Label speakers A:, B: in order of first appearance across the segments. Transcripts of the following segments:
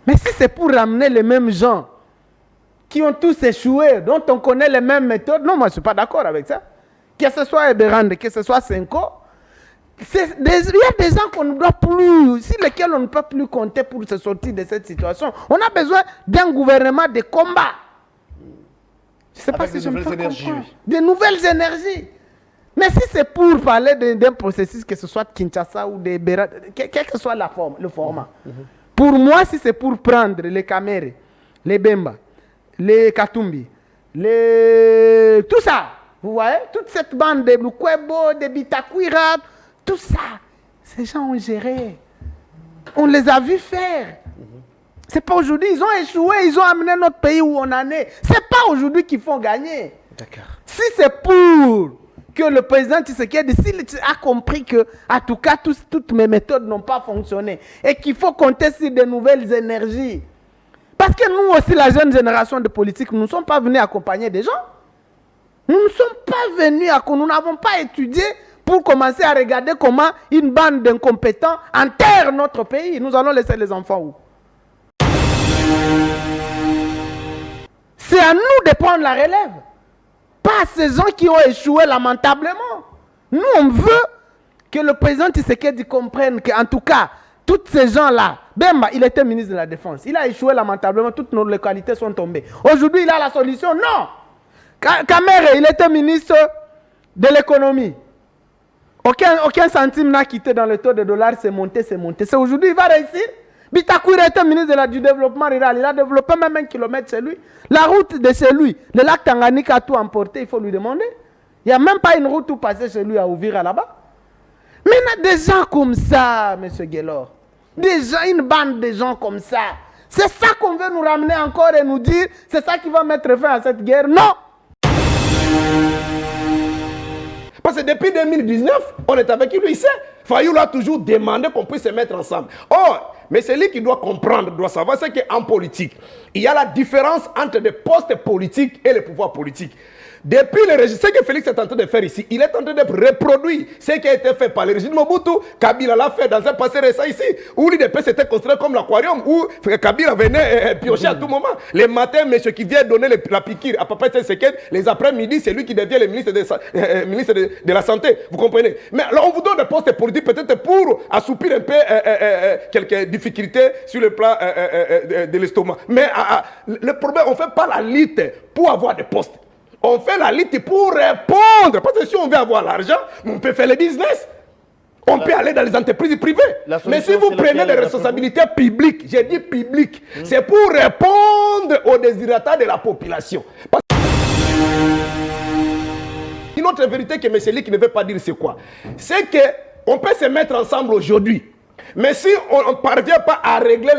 A: Mais si c'est pour ramener les mêmes gens qui ont tous échoué, dont on connaît les mêmes méthodes, non, moi je ne suis pas d'accord avec ça. Que ce soit Eberhard, que ce soit Senko, il y a des gens qu'on ne doit plus, sur lesquels on ne peut plus compter pour se sortir de cette situation. On a besoin d'un gouvernement de combat. Je ne sais pas si je me fais comprendre. De nouvelles énergies. Mais si c'est pour parler d'un processus, que ce soit Kinshasa ou de Eberhard, quel que soit la forme, le format. Pour moi, si c'est pour prendre les Kamere, les Bemba, les Katumbi, tout ça, vous voyez, toute cette bande de Lukwebo, de Bitakwira, tout ça, ces gens ont géré. On les a vus faire. C'est pas aujourd'hui, ils ont échoué, ils ont amené notre pays où on en est. C'est pas aujourd'hui qu'ils font gagner.
B: D'accord.
A: Si c'est pour que le président Tshisekedi, s'il a compris que, en tout cas, toutes mes méthodes n'ont pas fonctionné et qu'il faut compter sur de nouvelles énergies. Parce que nous aussi, la jeune génération de politiques, nous ne sommes pas venus accompagner des gens. Nous ne sommes pas venus, nous n'avons pas étudié pour commencer à regarder comment une bande d'incompétents enterre notre pays. Nous allons laisser les enfants où? C'est à nous de prendre la relève. Pas à ces gens qui ont échoué lamentablement. Nous, on veut que le président Tshisekedi comprenne qu'en tout cas, tous ces gens-là, Bemba, il était ministre de la Défense. Il a échoué lamentablement, toutes nos localités sont tombées. Aujourd'hui, il a la solution? Non. Kamere, il était ministre de l'économie. Aucun centime n'a quitté dans le taux de dollars, c'est monté, c'est monté. C'est aujourd'hui, il va réussir. Bitakwira était ministre du développement rural. Il a développé même 1 kilomètre chez lui. La route de chez lui, le lac Tanganyika a tout emporté, il faut lui demander. Il n'y a même pas une route où passer chez lui à Ouvira là-bas. Mais il y a des gens comme ça, M. Guélor. Une bande de gens comme ça. C'est ça qu'on veut nous ramener encore et nous dire, c'est ça qui va mettre fin à cette guerre. Non!
B: Parce que depuis 2019, on est avec lui, il sait. Fayou l'a toujours demandé qu'on puisse se mettre ensemble. Or, mais c'est lui qui doit comprendre, doit savoir, c'est qu'en politique, il y a la différence entre les postes politiques et les pouvoirs politiques. Depuis le régime, ce que Félix est en train de faire ici, il est en train de reproduire ce qui a été fait par le régime Mobutu. Kabila l'a fait dans un passé récent ici, où l'IDP s'était construit comme l'aquarium, où Kabila venait piocher à tout moment. Les matins, monsieur qui vient donner la piqûre à Papa Tshisekedi, les après-midi, c'est lui qui devient le ministre de la Santé. Vous comprenez? Mais alors, on vous donne des postes politiques peut-être pour assoupir un peu quelques difficultés sur le plan de l'estomac. Mais le problème, on ne fait pas la lutte pour avoir des postes. On fait la lutte pour répondre. Parce que si on veut avoir l'argent, on peut faire le business. On peut aller dans les entreprises privées. Mais si vous prenez des responsabilités publiques, j'ai dit publiques, c'est pour répondre aux désirata de la population. Une autre vérité que M. Lick ne veut pas dire, c'est quoi? C'est qu'on peut se mettre ensemble aujourd'hui. Mais si on ne parvient pas à régler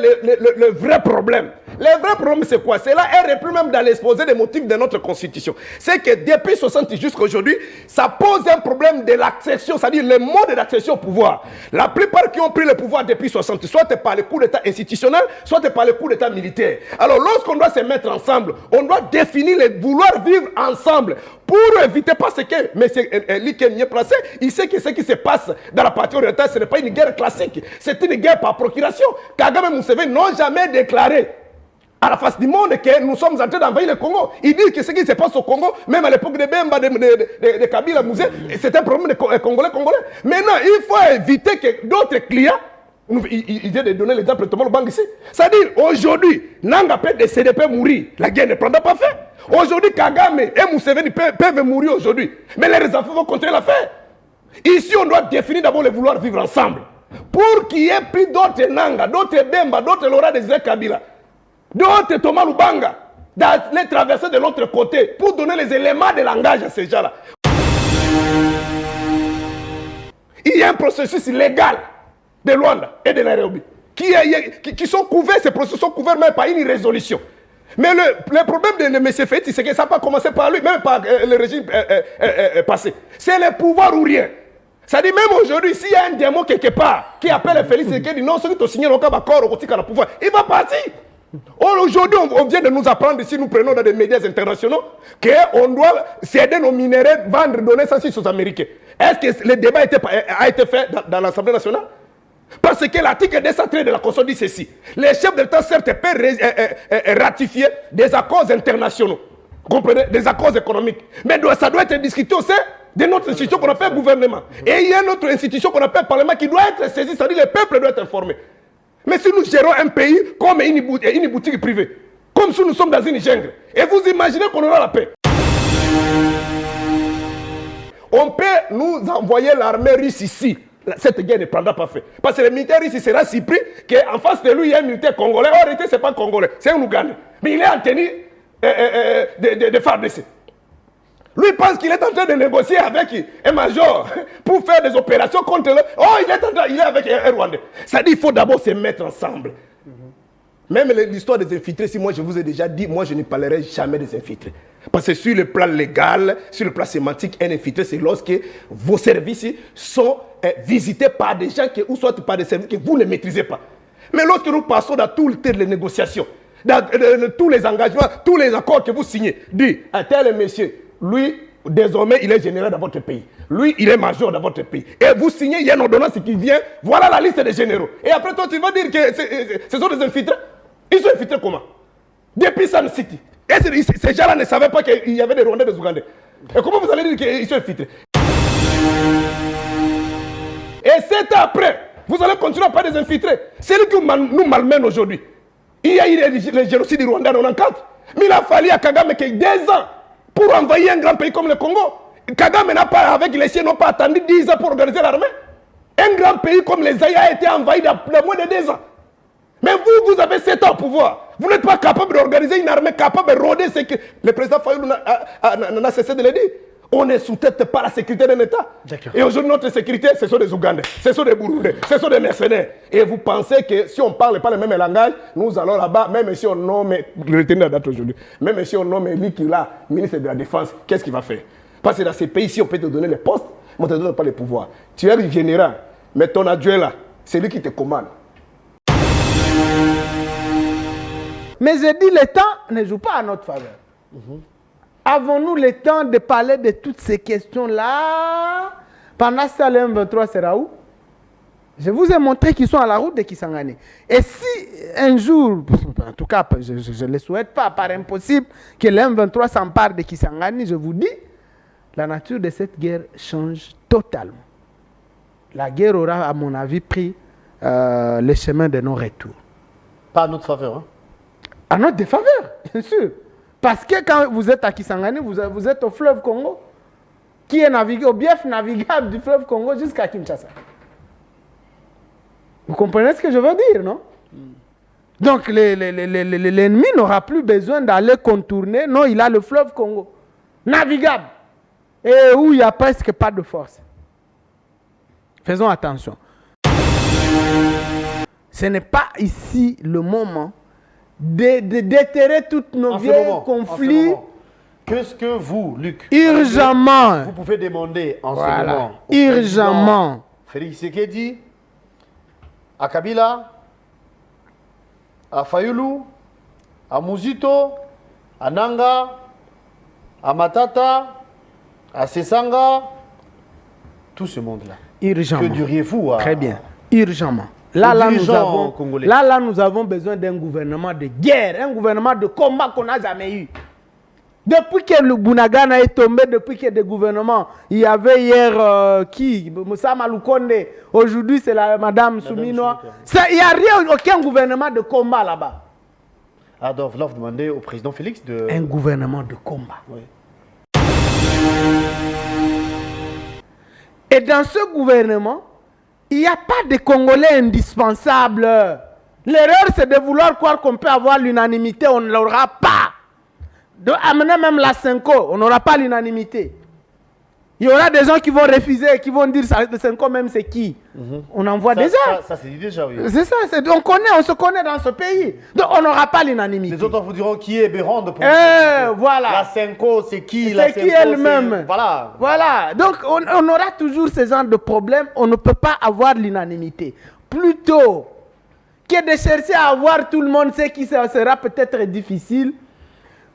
B: le vrai problème, le vrai problème c'est quoi? C'est là, elle reprend même dans l'exposé des motifs de notre constitution. C'est que depuis 60 jusqu'à aujourd'hui, ça pose un problème de l'accession, c'est-à-dire le mode d'accession au pouvoir. La plupart qui ont pris le pouvoir depuis 60, soit par le coup d'état institutionnel, soit par le coup d'état militaire. Alors lorsqu'on doit se mettre ensemble, on doit définir le vouloir vivre ensemble pour éviter, parce que M. Lick est mieux placé, il sait que ce qui se passe dans la partie orientale, ce n'est pas une guerre classique, c'est une guerre par procuration. Kagame et Museveni n'ont jamais déclaré à la face du monde que nous sommes en train d'envahir le Congo. Ils disent que ce qui se passe au Congo, même à l'époque de Bemba, de Kabila, c'est un problème de Congolais. Maintenant, il faut éviter que d'autres clients, il vient de donner l'exemple de Thomas Lubanga ici. C'est-à-dire, aujourd'hui, Nanga peut décéder, peut mourir. La guerre ne prendra pas fin. Aujourd'hui, Kagame et Museveni peuvent mourir aujourd'hui. Mais les enfants vont continuer l'affaire. Ici, on doit définir d'abord le vouloir vivre ensemble. Pour qu'il y ait plus d'autres Nanga, d'autres Bemba, d'autres Laurent Désiré Kabila, d'autres Thomas Lubanga, d'aller traverser de l'autre côté pour donner les éléments de langage à ces gens-là. Il y a un processus légal de Luanda et de Nairobi qui sont couverts, ces processus sont couverts même par une résolution. Mais le problème de M. Feti, c'est que ça n'a pas commencé par lui, même par le régime passé. C'est le pouvoir ou rien. Ça dit même aujourd'hui, s'il y a un démon quelque part qui appelle Félix et qui dit non, celui qui a signé le accord au pouvoir, il va partir. Aujourd'hui, on vient de nous apprendre, si nous prenons dans des médias internationaux, qu'on doit céder nos minéraux, vendre, donner ça aux Américains. Est-ce que le débat a été fait dans l'Assemblée nationale? Parce que l'article 213 de la Constitution dit ceci. Les chefs d'État, certes, peuvent ratifier des accords internationaux. Vous comprenez? Des accords économiques. Mais ça doit être discuté au sein de notre institution qu'on appelle gouvernement. Et il y a une autre institution qu'on appelle parlement qui doit être saisie, c'est-à-dire le peuple doit être informé. Mais si nous gérons un pays comme une boutique privée, comme si nous sommes dans une jungle, et vous imaginez qu'on aura la paix. On peut nous envoyer l'armée russe ici. Cette guerre ne prendra pas fin. Parce que le militaire russe sera si pris qu'en face de lui, il y a un militaire congolais. En réalité, ce n'est pas congolais, c'est un Ougandais. Mais il est en tenue de FARDC. Lui pense qu'il est en train de négocier avec un major pour faire des opérations contre eux. Oh, il est avec un Rwandais. Ça dit qu'il faut d'abord se mettre ensemble. Même l'histoire des infiltrés, si moi je vous ai déjà dit, moi je ne parlerai jamais des infiltrés. Parce que sur le plan légal, sur le plan sémantique, un infiltré, c'est lorsque vos services sont visités par des gens ou soit par des services que vous ne maîtrisez pas. Mais lorsque nous passons dans toutes les négociations, dans tous les engagements, tous les accords que vous signez, dit à tel monsieur, lui, désormais, il est général dans votre pays. Lui, il est major dans votre pays. Et vous signez, il y a une ordonnance qui vient, voilà la liste des généraux. Et après toi, tu vas dire que ce sont des infiltrés. Ils sont infiltrés comment? Depuis Sun City. Et ces gens-là ne savaient pas qu'il y avait des Rwandais et des Ougandais. Et comment vous allez dire qu'ils sont infiltrés? Et 7 ans après, vous allez continuer à parler des infiltrés. C'est lui qui nous malmène aujourd'hui. Il y a eu le génocide du Rwanda en 94. Mais il a fallu à Kagame qu'il y ait 2 ans pour envahir un grand pays comme le Congo. Kagame n'a pas, avec les siens, n'ont pas attendu 10 ans pour organiser l'armée. Un grand pays comme les Zaïre a été envahi dans moins de 2 ans. Mais vous avez 7 ans au pouvoir. Vous n'êtes pas capable d'organiser une armée capable de rôder ce que le président Fayoulou n'a cessé de le dire. On est sous tête par la sécurité d'un État. Et aujourd'hui, notre sécurité, ce sont des Ougandais, ce sont des Burundais, ce sont des mercenaires. Et vous pensez que si on ne parle pas le même langage, nous allons là-bas, même si on nomme, retenez la date aujourd'hui, même si on nomme Likila, ministre de la Défense, qu'est-ce qu'il va faire? Parce que dans ces pays-ci, on peut te donner les postes, mais on ne te donne pas les pouvoirs. Tu es le général, mais ton adjoint là, c'est lui qui te commande.
A: Mais je dis, le temps ne joue pas à notre faveur. Avons-nous le temps de parler de toutes ces questions-là? Pendant ce temps, le M23 sera où? Je vous ai montré qu'ils sont à la route de Kisangani. Et si un jour, en tout cas, je ne le souhaite pas, par impossible, que le M23 s'empare de Kisangani, je vous dis, la nature de cette guerre change totalement. La guerre aura, à mon avis, pris le chemin de non-retour.
C: Pas à notre faveur, hein?
A: À notre défaveur, bien sûr. Parce que quand vous êtes à Kisangani, vous êtes au fleuve Congo, qui est navigué, au bief navigable du fleuve Congo jusqu'à Kinshasa. Vous comprenez ce que je veux dire, non? Donc l'ennemi n'aura plus besoin d'aller contourner. Non, il a le fleuve Congo, navigable, et où il n'y a presque pas de force. Faisons attention. Ce n'est pas ici le moment de déterrer toutes nos vieilles conflits.
C: Qu'est-ce que vous, Luc,
A: urgemment,
C: vous pouvez demander en ce moment
A: urgemment,
C: Félix Tshisekedi, à Kabila, à Fayoulou, à Muzito, à Nanga, à Matata, à Sesanga, tout ce monde-là.
A: Urgemment.
C: Que diriez-vous à...
A: Très bien. Urgemment. Là, nous avons besoin d'un gouvernement de guerre, un gouvernement de combat qu'on n'a jamais eu. Depuis que le Bunagana est tombé, depuis que des gouvernements, il y avait hier Moussa Maloukonde, aujourd'hui c'est la Madame Souminoa. Il n'y a rien, aucun gouvernement de combat là-bas.
C: Alors, vous demandez au président Félix de...
A: Un gouvernement de combat.
C: Oui.
A: Et dans ce gouvernement, il n'y a pas de Congolais indispensables. L'erreur, c'est de vouloir croire qu'on peut avoir l'unanimité. On ne l'aura pas. De amener même la Senko, on n'aura pas l'unanimité. Il y aura des gens qui vont refuser, qui vont dire le Senko même c'est qui. On en voit déjà.
C: Ça c'est dit déjà, oui.
A: C'est ça, on se connaît dans ce pays. Donc on n'aura pas l'unanimité.
C: Les autres vous diront qui est Bérande.
A: Voilà.
C: La Senko, c'est qui?
A: C'est qui elle-même.
C: Voilà.
A: Voilà. Donc on aura toujours ce genre de problème. On ne peut pas avoir l'unanimité. Plutôt que de chercher à avoir tout le monde, ce qui sera peut-être difficile.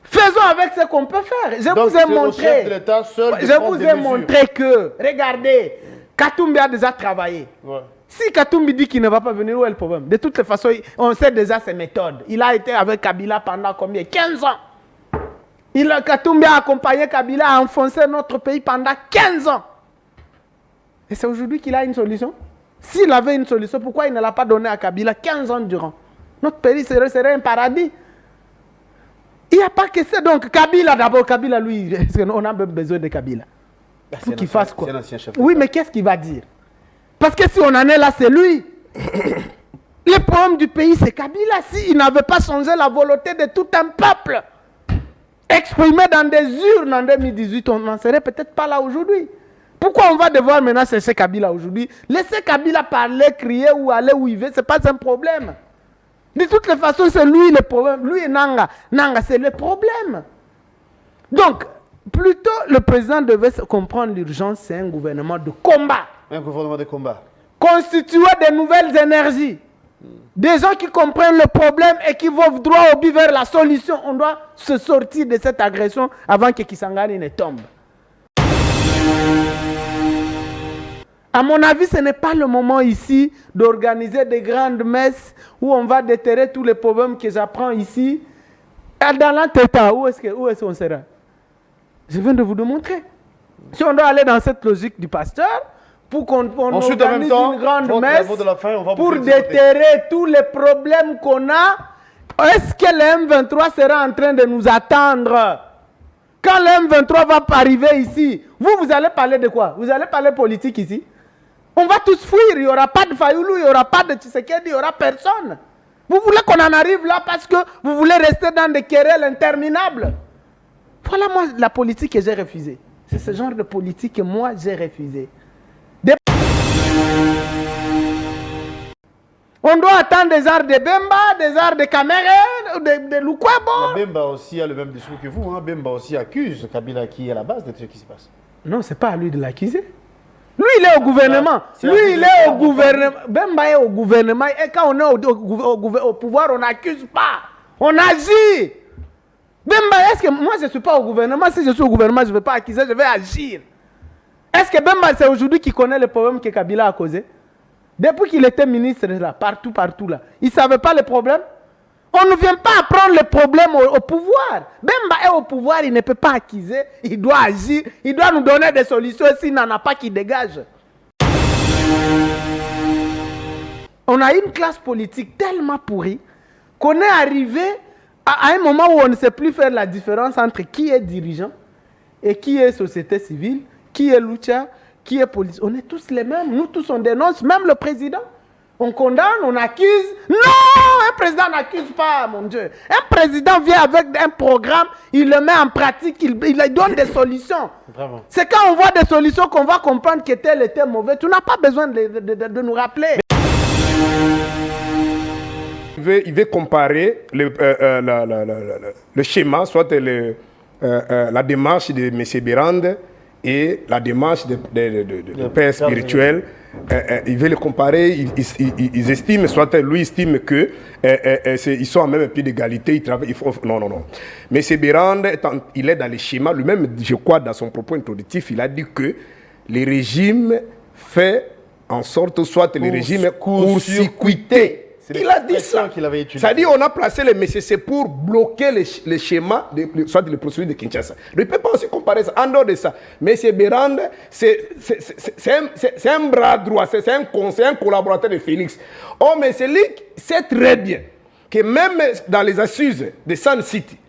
A: Faisons avec ce qu'on peut faire. Je vous ai montré. Je vous ai montré que, regardez, Katumbi a déjà travaillé.
C: Ouais.
A: Si Katumbi dit qu'il ne va pas venir, où est le problème? De toutes les façons, on sait déjà ses méthodes. Il a été avec Kabila pendant combien? 15 ans. Katumbi a accompagné Kabila à enfoncer notre pays pendant 15 ans. Et c'est aujourd'hui qu'il a une solution. S'il avait une solution, pourquoi il ne l'a pas donné à Kabila 15 ans durant? Notre pays serait un paradis. Il n'y a pas que ça. Donc, Kabila d'abord, Kabila, lui, on a même besoin de Kabila. Pour qu'il fasse quoi? Oui, mais qu'est-ce qu'il va dire? Parce que si on en est là, c'est lui. Le problème du pays, c'est Kabila. S'il n'avait pas changé la volonté de tout un peuple, exprimé dans des urnes en 2018, on n'en serait peut-être pas là aujourd'hui. Pourquoi on va devoir maintenant chercher Kabila aujourd'hui? Laissez Kabila parler, crier ou aller où il veut, ce n'est pas un problème. De toutes les façons, c'est lui le problème. Lui et Nanga. Nanga, c'est le problème. Donc, plutôt, le président devait comprendre l'urgence, c'est un gouvernement de combat.
C: Un gouvernement de combat.
A: Constitué de nouvelles énergies. Des gens qui comprennent le problème et qui vont droit au but vers la solution. On doit se sortir de cette agression avant que Kisangani ne tombe. À mon avis, ce n'est pas le moment ici d'organiser des grandes messes où on va déterrer tous les problèmes que j'apprends ici. Et dans l'entretemps, où est-ce qu'on sera? Je viens de vous démontrer. Si on doit aller dans cette logique du pasteur, pour qu'on organise une grande messe pour déterrer tous les problèmes qu'on a, est-ce que le M23 sera en train de nous attendre? Quand le M23 va arriver ici, vous allez parler de quoi? Vous allez parler politique ici? On va tous fuir, il n'y aura pas de Fayoulou, il n'y aura pas de Tshisekedi, il n'y aura personne. Vous voulez qu'on en arrive là parce que vous voulez rester dans des querelles interminables. Voilà moi la politique que j'ai refusée. C'est ce genre de politique que moi j'ai refusé. On doit attendre des arts de Bemba, des arts de Cameroun, de Lukwebo.
C: Bemba aussi a le même discours que vous. Hein. Bemba aussi accuse Kabila qui est à la base de tout ce qui se passe.
A: Non, ce n'est pas à lui de l'accuser. Lui, il est au gouvernement. Lui, il est au gouvernement. Bemba est au gouvernement. Et quand on est au pouvoir, on n'accuse pas. On agit. Bemba, est-ce que moi, je ne suis pas au gouvernement? Si je suis au gouvernement, je ne vais pas accuser, je vais agir. Est-ce que Bemba, c'est aujourd'hui qu'il connaît le problème que Kabila a causé? Depuis qu'il était ministre, là, partout là, il ne savait pas le problème. On ne vient pas apprendre le problème au pouvoir. Bemba est au pouvoir, il ne peut pas accuser, il doit agir, il doit nous donner des solutions s'il n'en a pas qui dégage. On a une classe politique tellement pourrie qu'on est arrivé à un moment où on ne sait plus faire la différence entre qui est dirigeant et qui est société civile, qui est Lucha, qui est police. On est tous les mêmes, nous tous on dénonce, même le président. On condamne, on accuse. Non, un président n'accuse pas, mon Dieu. Un président vient avec un programme, il le met en pratique, il donne des solutions. C'est quand on voit des solutions qu'on va comprendre que tel était mauvais. Tu n'as pas besoin de nous rappeler.
B: Il veut comparer le schéma, soit la démarche de M. Bérande et la démarche de père spirituel. Il veut les comparer, ils estiment, soit lui estime que ils sont en même pied d'égalité, ils travaillent. Non. Mais M. Bérande, il est dans les schémas, lui-même, je crois, dans son propos introductif, il a dit que les régimes fait en sorte soit les régimes court-circuités. Il a dit ça. C'est-à-dire qu'on a placé les MCC pour bloquer les schémas, soit les procédures de Kinshasa. Il ne peut pas aussi comparer ça. En dehors de ça, M. Bérande, c'est un bras droit, c'est un collaborateur de Félix. Oh, mais c'est lui qui sait très bien que même dans les assises de Sun City,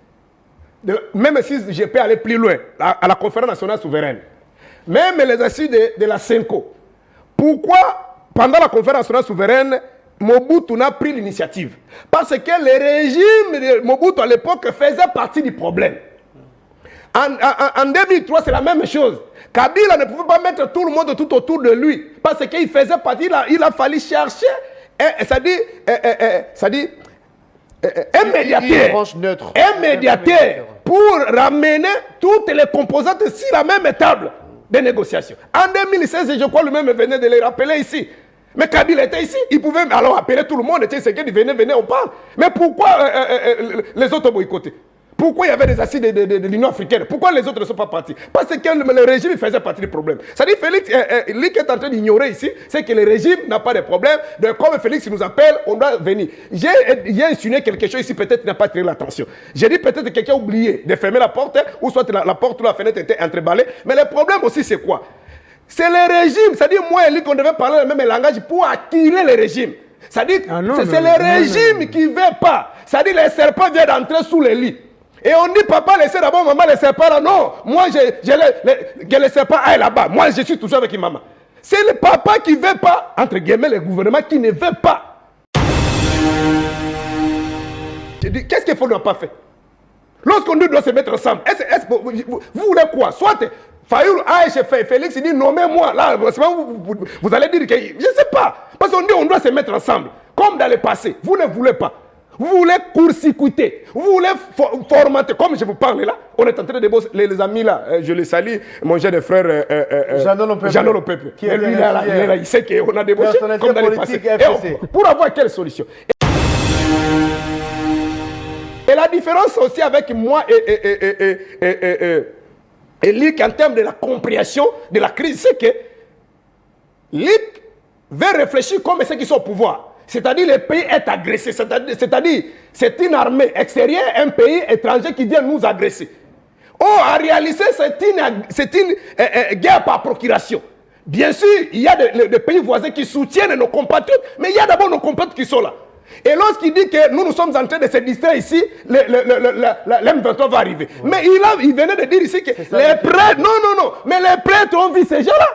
B: même si je peux aller plus loin, à la conférence nationale souveraine, même les assises de la CENCO, pourquoi pendant la conférence nationale souveraine, Mobutu n'a pris l'initiative? Parce que le régime de Mobutu à l'époque faisait partie du problème. En 2003, c'est la même chose. Kabila ne pouvait pas mettre tout le monde tout autour de lui. Parce qu'il faisait partie, il a fallu chercher, un médiateur pour ramener toutes les composantes sur la même table de négociation. En 2016, je crois, lui-même venait de les rappeler ici. Mais Kabila était ici, il pouvait alors appeler tout le monde, venez, on parle. Mais pourquoi les autres boycottés? Pourquoi il y avait des assises de l'Union africaine? Pourquoi les autres ne sont pas partis? Parce que le régime faisait partie du problème. C'est-à-dire Félix, lui qui est en train d'ignorer ici, c'est que le régime n'a pas de problème. Donc, comme Félix nous appelle, on doit venir. J'ai insinué quelque chose ici, peut-être il n'a pas tiré l'attention. J'ai dit peut-être que quelqu'un a oublié de fermer la porte, ou soit la porte ou la fenêtre était entrebâlée. Mais le problème aussi, c'est quoi? C'est le régime. C'est-à-dire moi et lui qu'on devait parler le même langage pour attirer le régime. C'est-à-dire c'est le régime qui ne veut pas. C'est-à-dire les serpents viennent entrer sous les lits. Et on dit, papa, laissez d'abord maman, les serpents là. Non, moi, que les serpents aillent là-bas. Moi, je suis toujours avec maman. C'est le papa qui ne veut pas, entre guillemets, le gouvernement qui ne veut pas. Je dis, qu'est-ce qu'il faut n'a pas fait? Lorsqu'on doit se mettre ensemble, vous voulez quoi? Soit Fayoul, Félix, il dit, nommez-moi. Là, vous allez dire que, je ne sais pas. Parce qu'on dit, on doit se mettre ensemble. Comme dans le passé. Vous ne voulez pas. Vous voulez court-circuiter, vous voulez formater, comme je vous parle là, on est en train de bosser, les amis là, je les salue, mon jeune frère Jeannot Lopepe. Lui là, il sait qu'on a débauché comme dans le passé. Pour avoir quelle solution? Et la différence aussi avec moi et Luc en termes de la compréhension de la crise, c'est que Luc veut réfléchir comme ceux qui sont au pouvoir. C'est-à-dire le pays est agressé. C'est-à-dire c'est une armée extérieure, un pays étranger qui vient nous agresser. Oh, en réalité, c'est une guerre par procuration. Bien sûr, il y a des pays voisins qui soutiennent nos compatriotes, mais il y a d'abord nos compatriotes qui sont là. Et lorsqu'il dit que nous sommes en train de se distraire ici, l'M23 va arriver. Oui. Mais il venait de dire ici que les prêtres, non, mais les prêtres ont vu ces gens-là.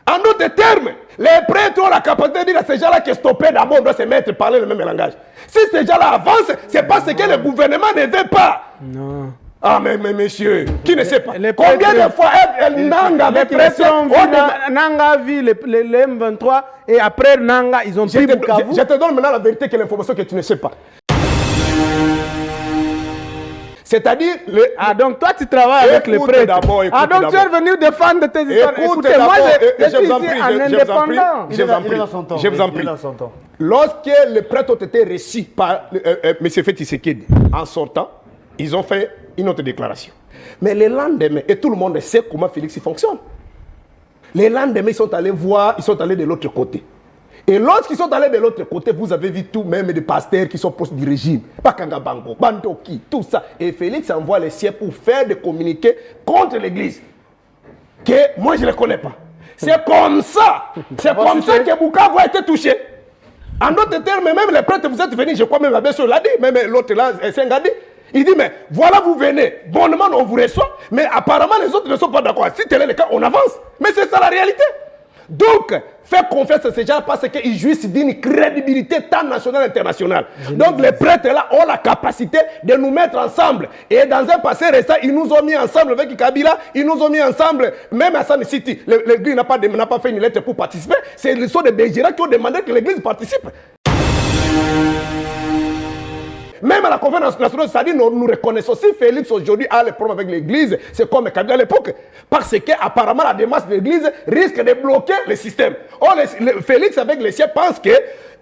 B: En d'autres termes, les prêtres ont la capacité de dire à ces gens-là que stopper d'abord, on doit se mettre à parler le même langage. Si ces gens-là avancent, c'est parce que le gouvernement ne veut pas. Non. Ah, mais monsieur, qui ne sait pas? Combien de fois Nanga avait pression?
A: Nanga vu le M23 et après Nanga, ils ont pris Bukavu.
B: Je te donne maintenant la vérité, que l'information que tu ne sais pas. C'est-à-dire...
A: donc toi, tu travailles avec les prêtres. Donc tu es venu défendre tes histoires. Écoutez, moi, je suis ici en indépendant.
B: Je vous en prie. Lorsque les prêtres ont été reçus par M. Féti Sekedi, en sortant, ils ont fait une autre déclaration. Mais le lendemain, et tout le monde sait comment Félix fonctionne. Les lendemain, ils sont allés voir, ils sont allés de l'autre côté. Et lorsqu'ils sont allés de l'autre côté, vous avez vu tout, même des pasteurs qui sont proches du régime. Pakanga Bango, Bantoki, tout ça. Et Félix envoie les siens pour faire des communiqués contre l'église. Que moi, je ne les connais pas. C'est comme ça. C'est comme ça que Bukavu a été touché. En d'autres termes, même les prêtres, vous êtes venus, je crois même la personne l'a dit, même l'autre là, Senga dit. Il dit, mais voilà, vous venez, bonnement, on vous reçoit, mais apparemment, les autres ne sont pas d'accord. Si tel est le cas, on avance. Mais c'est ça la réalité. Donc, faire confiance à ces gens parce qu'ils jouissent d'une crédibilité tant nationale qu'internationale. Donc, les prêtres là ont la capacité de nous mettre ensemble. Et dans un passé récent, ils nous ont mis ensemble avec Kabila, ils nous ont mis ensemble, même à San City. L'église n'a pas fait une lettre pour participer. C'est le sont des Bégira qui ont demandé que l'église participe. Même à la conférence nationale, c'est-à-dire nous reconnaissons. Si Félix aujourd'hui a les problèmes avec l'église, c'est comme Kabila à l'époque. Parce qu'apparemment la démarche de l'église risque de bloquer le système. Or, Félix avec les siens pense que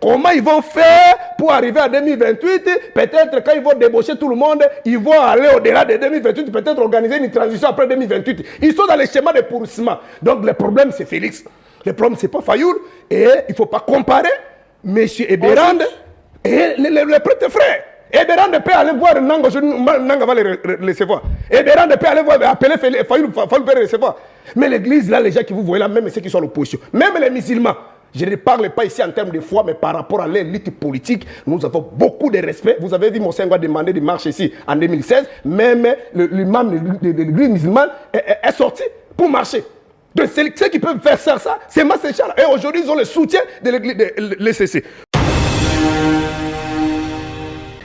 B: comment ils vont faire pour arriver à 2028, peut-être quand ils vont débaucher tout le monde, ils vont aller au-delà de 2028, peut-être organiser une transition après 2028. Ils sont dans les schémas de pourrissement. Donc le problème c'est Félix. Le problème c'est pas Fayoul. Et il ne faut pas comparer M. Eberand et les prêtres frères. Eberand peut aller voir Nanga, Nanga va le recevoir. Eberand peut aller voir, appeler Fayoul peut le recevoir. Mais l'église, là, les gens qui vous voyez là, même ceux qui sont à l'opposition, même les musulmans, je ne parle pas ici en termes de foi, mais par rapport à l'élite politique, nous avons beaucoup de respect. Vous avez vu Monseigneur demander de marche ici en 2016, même l'imam de l'église musulmane est sorti pour marcher. Donc ceux qui peuvent faire ça, c'est Masséchal. Et aujourd'hui, ils ont le soutien de l'ECC.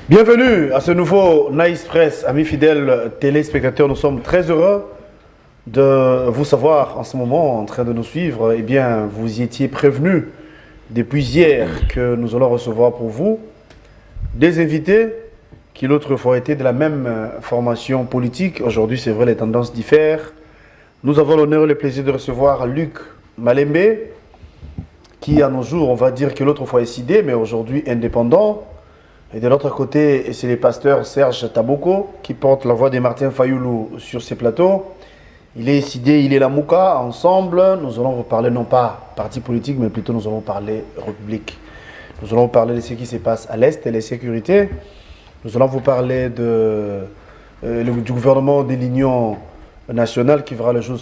C: Bienvenue à ce nouveau Nice Press, amis fidèles téléspectateurs. Nous sommes très heureux de vous savoir en ce moment en train de nous suivre. Eh bien, vous y étiez prévenus depuis hier que nous allons recevoir pour vous des invités qui l'autre fois étaient de la même formation politique. Aujourd'hui, c'est vrai, les tendances diffèrent. Nous avons l'honneur et le plaisir de recevoir Luc Malembe, qui à nos jours, on va dire que l'autre fois est sidé, mais aujourd'hui indépendant. Et de l'autre côté, c'est le pasteur Serge Taboko qui porte la voix de Martin Fayoulou sur ces plateaux. Il est Sidé, il est la Mouka. Ensemble, nous allons vous parler non pas parti politique, mais plutôt nous allons parler République. Nous allons vous parler de ce qui se passe à l'Est et les sécurités. Nous allons vous parler du gouvernement de l'Union nationale qui verra le jour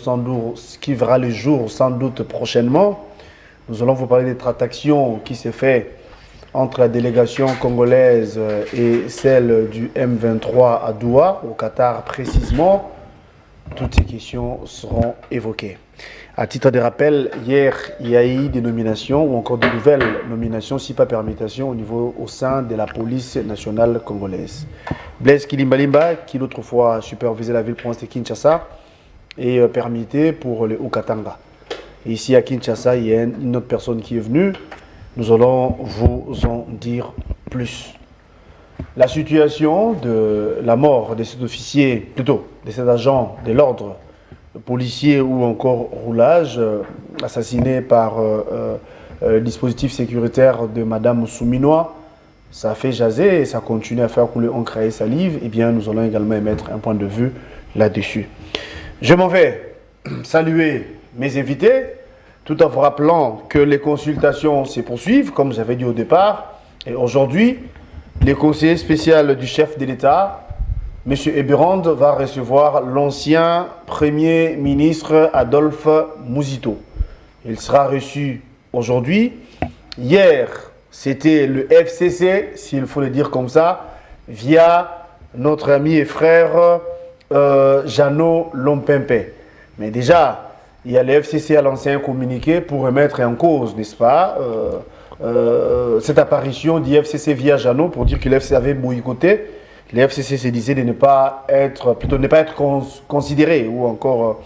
C: sans doute prochainement. Nous allons vous parler des tractations qui se fait entre la délégation congolaise et celle du M23 à Doha, au Qatar précisément. Toutes ces questions seront évoquées. À titre de rappel, hier, il y a eu des nominations ou encore de nouvelles nominations, si pas permutation, au sein de la police nationale congolaise. Blaise Kilimbalimba, qui l'autre fois supervisait la ville-province de Kinshasa, est permuté pour le Haut-Katanga. Ici à Kinshasa, il y a une autre personne qui est venue. Nous allons vous en dire plus. La situation de la mort de cet officier, plutôt de cet agent de l'ordre, policier ou encore roulage, assassiné par le dispositif sécuritaire de Madame Souminois, ça a fait jaser et ça continue à faire couler encre et salive. Eh bien, nous allons également émettre un point de vue là-dessus. Je m'en vais saluer mes invités, tout en vous rappelant que les consultations se poursuivent, comme j'avais dit au départ. Et aujourd'hui, le conseiller spécial du chef de l'État, M. Eberand, va recevoir l'ancien Premier ministre Adolphe Muzito. Il sera reçu aujourd'hui. Hier, c'était le FCC, s'il faut le dire comme ça, via notre ami et frère Jeannot Lompempe. Mais déjà, il y a le FCC à l'ancien communiqué pour remettre en cause, n'est-ce pas, cette apparition du FCC via Jeannot pour dire que le FCC avait boycotté. Le FCC se disait de ne pas être considéré ou encore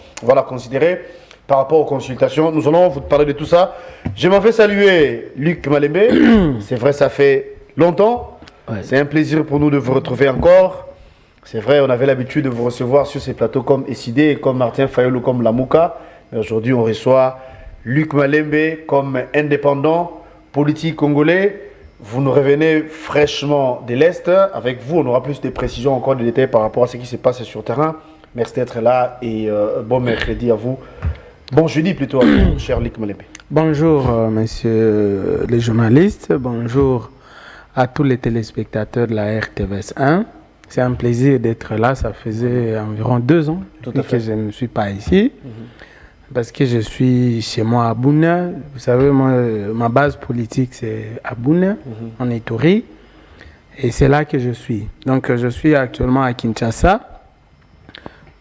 C: considéré par rapport aux consultations. Nous allons vous parler de tout ça. Je m'en fais saluer Luc Malembe. C'est vrai, ça fait longtemps. Ouais. C'est un plaisir pour nous de vous retrouver encore. C'est vrai, on avait l'habitude de vous recevoir sur ces plateaux comme Essidé, comme Martin Fayoulou, comme Lamouka. Mais aujourd'hui, on reçoit Luc Malembe comme indépendant politique congolais. Vous nous revenez fraîchement de l'Est. Avec vous, on aura plus de précisions, encore de détails par rapport à ce qui se passe sur le terrain. Merci d'être là et bon mercredi à vous. Bon jeudi plutôt à vous, cher Luc Malembe.
A: Bonjour, messieurs les journalistes. Bonjour à tous les téléspectateurs de la RTVS 1. C'est un plaisir d'être là. Ça faisait environ 2 ans que je ne suis pas ici. Parce que je suis chez moi à Bouna. Vous savez, moi, ma base politique, c'est à Bouna, en Ituri. Et c'est là que je suis. Donc, je suis actuellement à Kinshasa.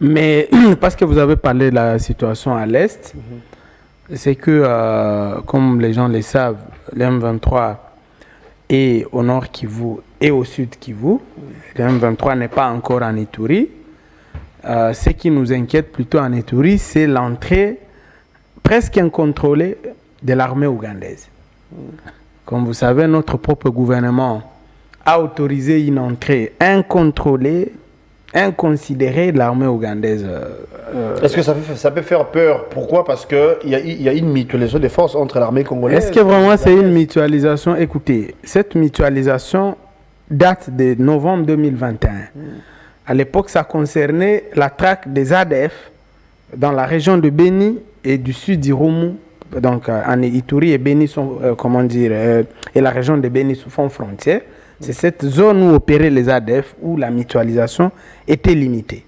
A: Mais parce que vous avez parlé de la situation à l'Est, c'est que, comme les gens le savent, l'M23 est au nord Kivu et au sud Kivu. L'M23 n'est pas encore en Ituri. Ce qui nous inquiète plutôt en Ituri, c'est l'entrée presque incontrôlée de l'armée ougandaise. Comme vous savez, notre propre gouvernement a autorisé une entrée incontrôlée, inconsidérée de l'armée ougandaise.
C: Est-ce que ça peut faire peur? Pourquoi? Parce qu'il y a une mutualisation des forces entre l'armée congolaise.
A: Est-ce que vraiment c'est une mutualisation? Écoutez, cette mutualisation date de novembre 2021. À l'époque, ça concernait la traque des ADF dans la région de Beni et du sud d'Irumu. Donc, en Ituri et Beni sont, et la région de Beni font frontière. C'est cette zone où opéraient les ADF où la mutualisation était limitée.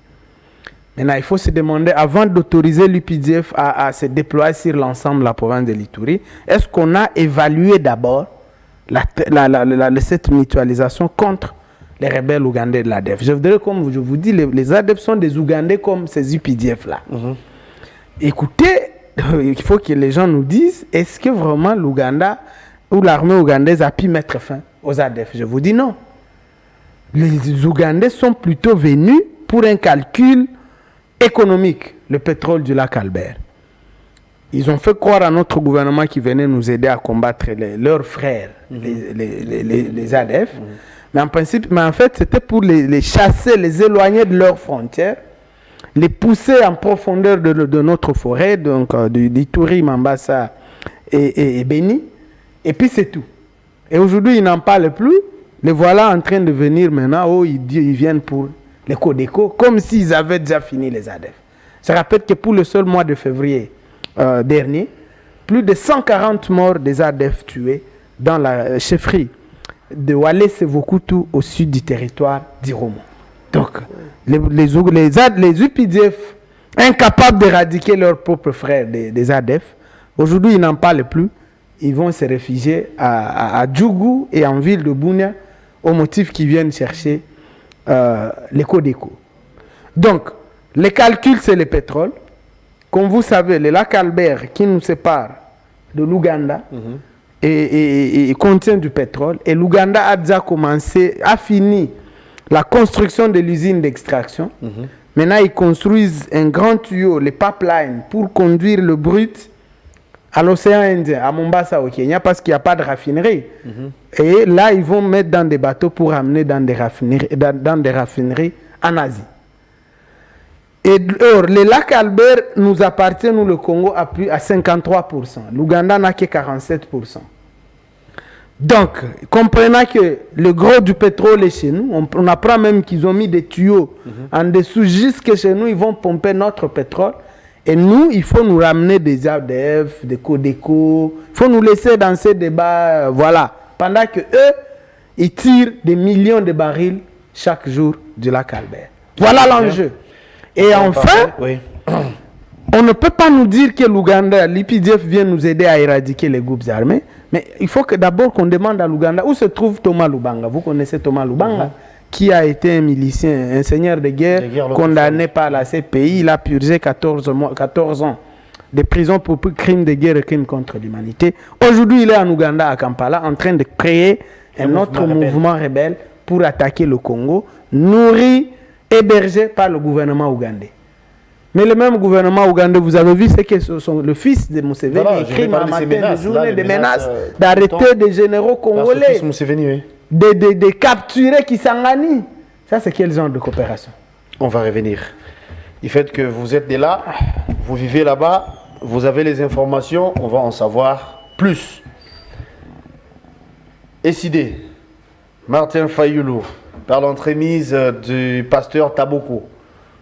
A: Maintenant, il faut se demander, avant d'autoriser l'UPDF à se déployer sur l'ensemble de la province de l'Ituri, est-ce qu'on a évalué d'abord cette mutualisation contre les rebelles ougandais de l'ADF? Je voudrais, comme je vous dis, les ADF sont des Ougandais comme ces UPDF-là. Écoutez, il faut que les gens nous disent, est-ce que vraiment l'Ouganda ou l'armée ougandaise a pu mettre fin aux ADF? Je vous dis non. Les Ougandais sont plutôt venus pour un calcul économique, le pétrole du lac Albert. Ils ont fait croire à notre gouvernement qui venait nous aider à combattre leurs frères, les ADF. Mais en fait, c'était pour les chasser, les éloigner de leurs frontières, les pousser en profondeur de notre forêt, donc d'Ituri, Mambasa et Beni. Et puis c'est tout. Et aujourd'hui, ils n'en parlent plus. Les voilà en train de venir maintenant, oh, ils viennent pour les Codeco, comme s'ils avaient déjà fini les ADF. Je rappelle que pour le seul mois de février dernier, plus de 140 morts des ADF tués dans la chefferie de Walé-Sévokutu au sud du territoire d'Iromo. Donc, les UPDF, incapables d'éradiquer leurs propres frères des ADF, aujourd'hui, ils n'en parlent plus. Ils vont se réfugier à Djougou et en ville de Bunia au motif qu'ils viennent chercher les Codeco. Donc, les calculs, c'est le pétrole. Comme vous savez, le lac Albert qui nous sépare de l'Ouganda et contient du pétrole. Et l'Ouganda a déjà fini la construction de l'usine d'extraction. Maintenant, ils construisent un grand tuyau, les pipelines, pour conduire le brut à l'océan Indien, à Mombasa au Kenya, parce qu'il n'y a pas de raffinerie. Et là, ils vont mettre dans des bateaux pour amener dans des raffineries en Asie. Et or, le lac Albert nous appartient, nous le Congo, à 53%. L'Ouganda n'a que 47%. Donc, comprenant que le gros du pétrole est chez nous, on apprend même qu'ils ont mis des tuyaux en dessous, jusque chez nous, ils vont pomper notre pétrole. Et nous, il faut nous ramener des ADF, des Codeco, il faut nous laisser dans ces débats, voilà. Pendant que eux, ils tirent des millions de barils chaque jour du lac Albert. Voilà l'enjeu. Et enfin, on ne peut pas nous dire que l'Ouganda, l'IPDF vient nous aider à éradiquer les groupes armés, mais il faut que d'abord qu'on demande à l'Ouganda où se trouve Thomas Lubanga. Vous connaissez Thomas Lubanga, qui a été un milicien, un seigneur de guerre condamné par la CPI. Il a purgé 14 ans de prison pour crimes de guerre et crimes contre l'humanité. Aujourd'hui, il est en Ouganda, à Kampala, en train de créer un autre mouvement rebelle pour attaquer le Congo, nourri, hébergé par le gouvernement ougandais. Mais le même gouvernement ougandais, vous avez vu, c'est que le fils de Museveni écrit ma matin de journée des menaces d'arrêter des généraux congolais, de capturer Kisangani. Ça, c'est quel genre de coopération?
C: On va revenir. Du fait que vous êtes là, vous vivez là-bas, vous avez les informations, on va en savoir plus. Essidé, Martin Fayoulou, par l'entremise du pasteur Taboko.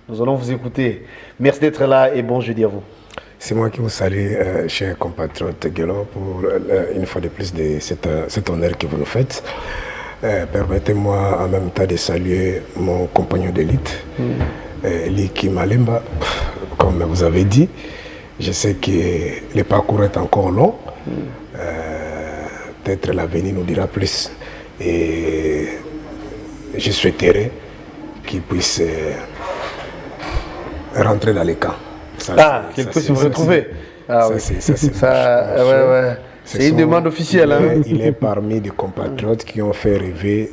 C: Nous allons vous écouter. Merci d'être là et bon jeudi à vous.
D: C'est moi qui vous salue, chers compatriotes Guélon, pour une fois de plus de cet honneur que vous nous faites. Permettez-moi en même temps de saluer mon compagnon d'élite, Liki Malemba. Comme vous avez dit, je sais que le parcours est encore long. Peut-être l'avenir nous dira plus. Et je souhaiterais qu'il puisse rentrer dans les camps.
C: Qu'il puisse vous retrouver. C'est une demande officielle.
D: Il est parmi des compatriotes qui ont fait rêver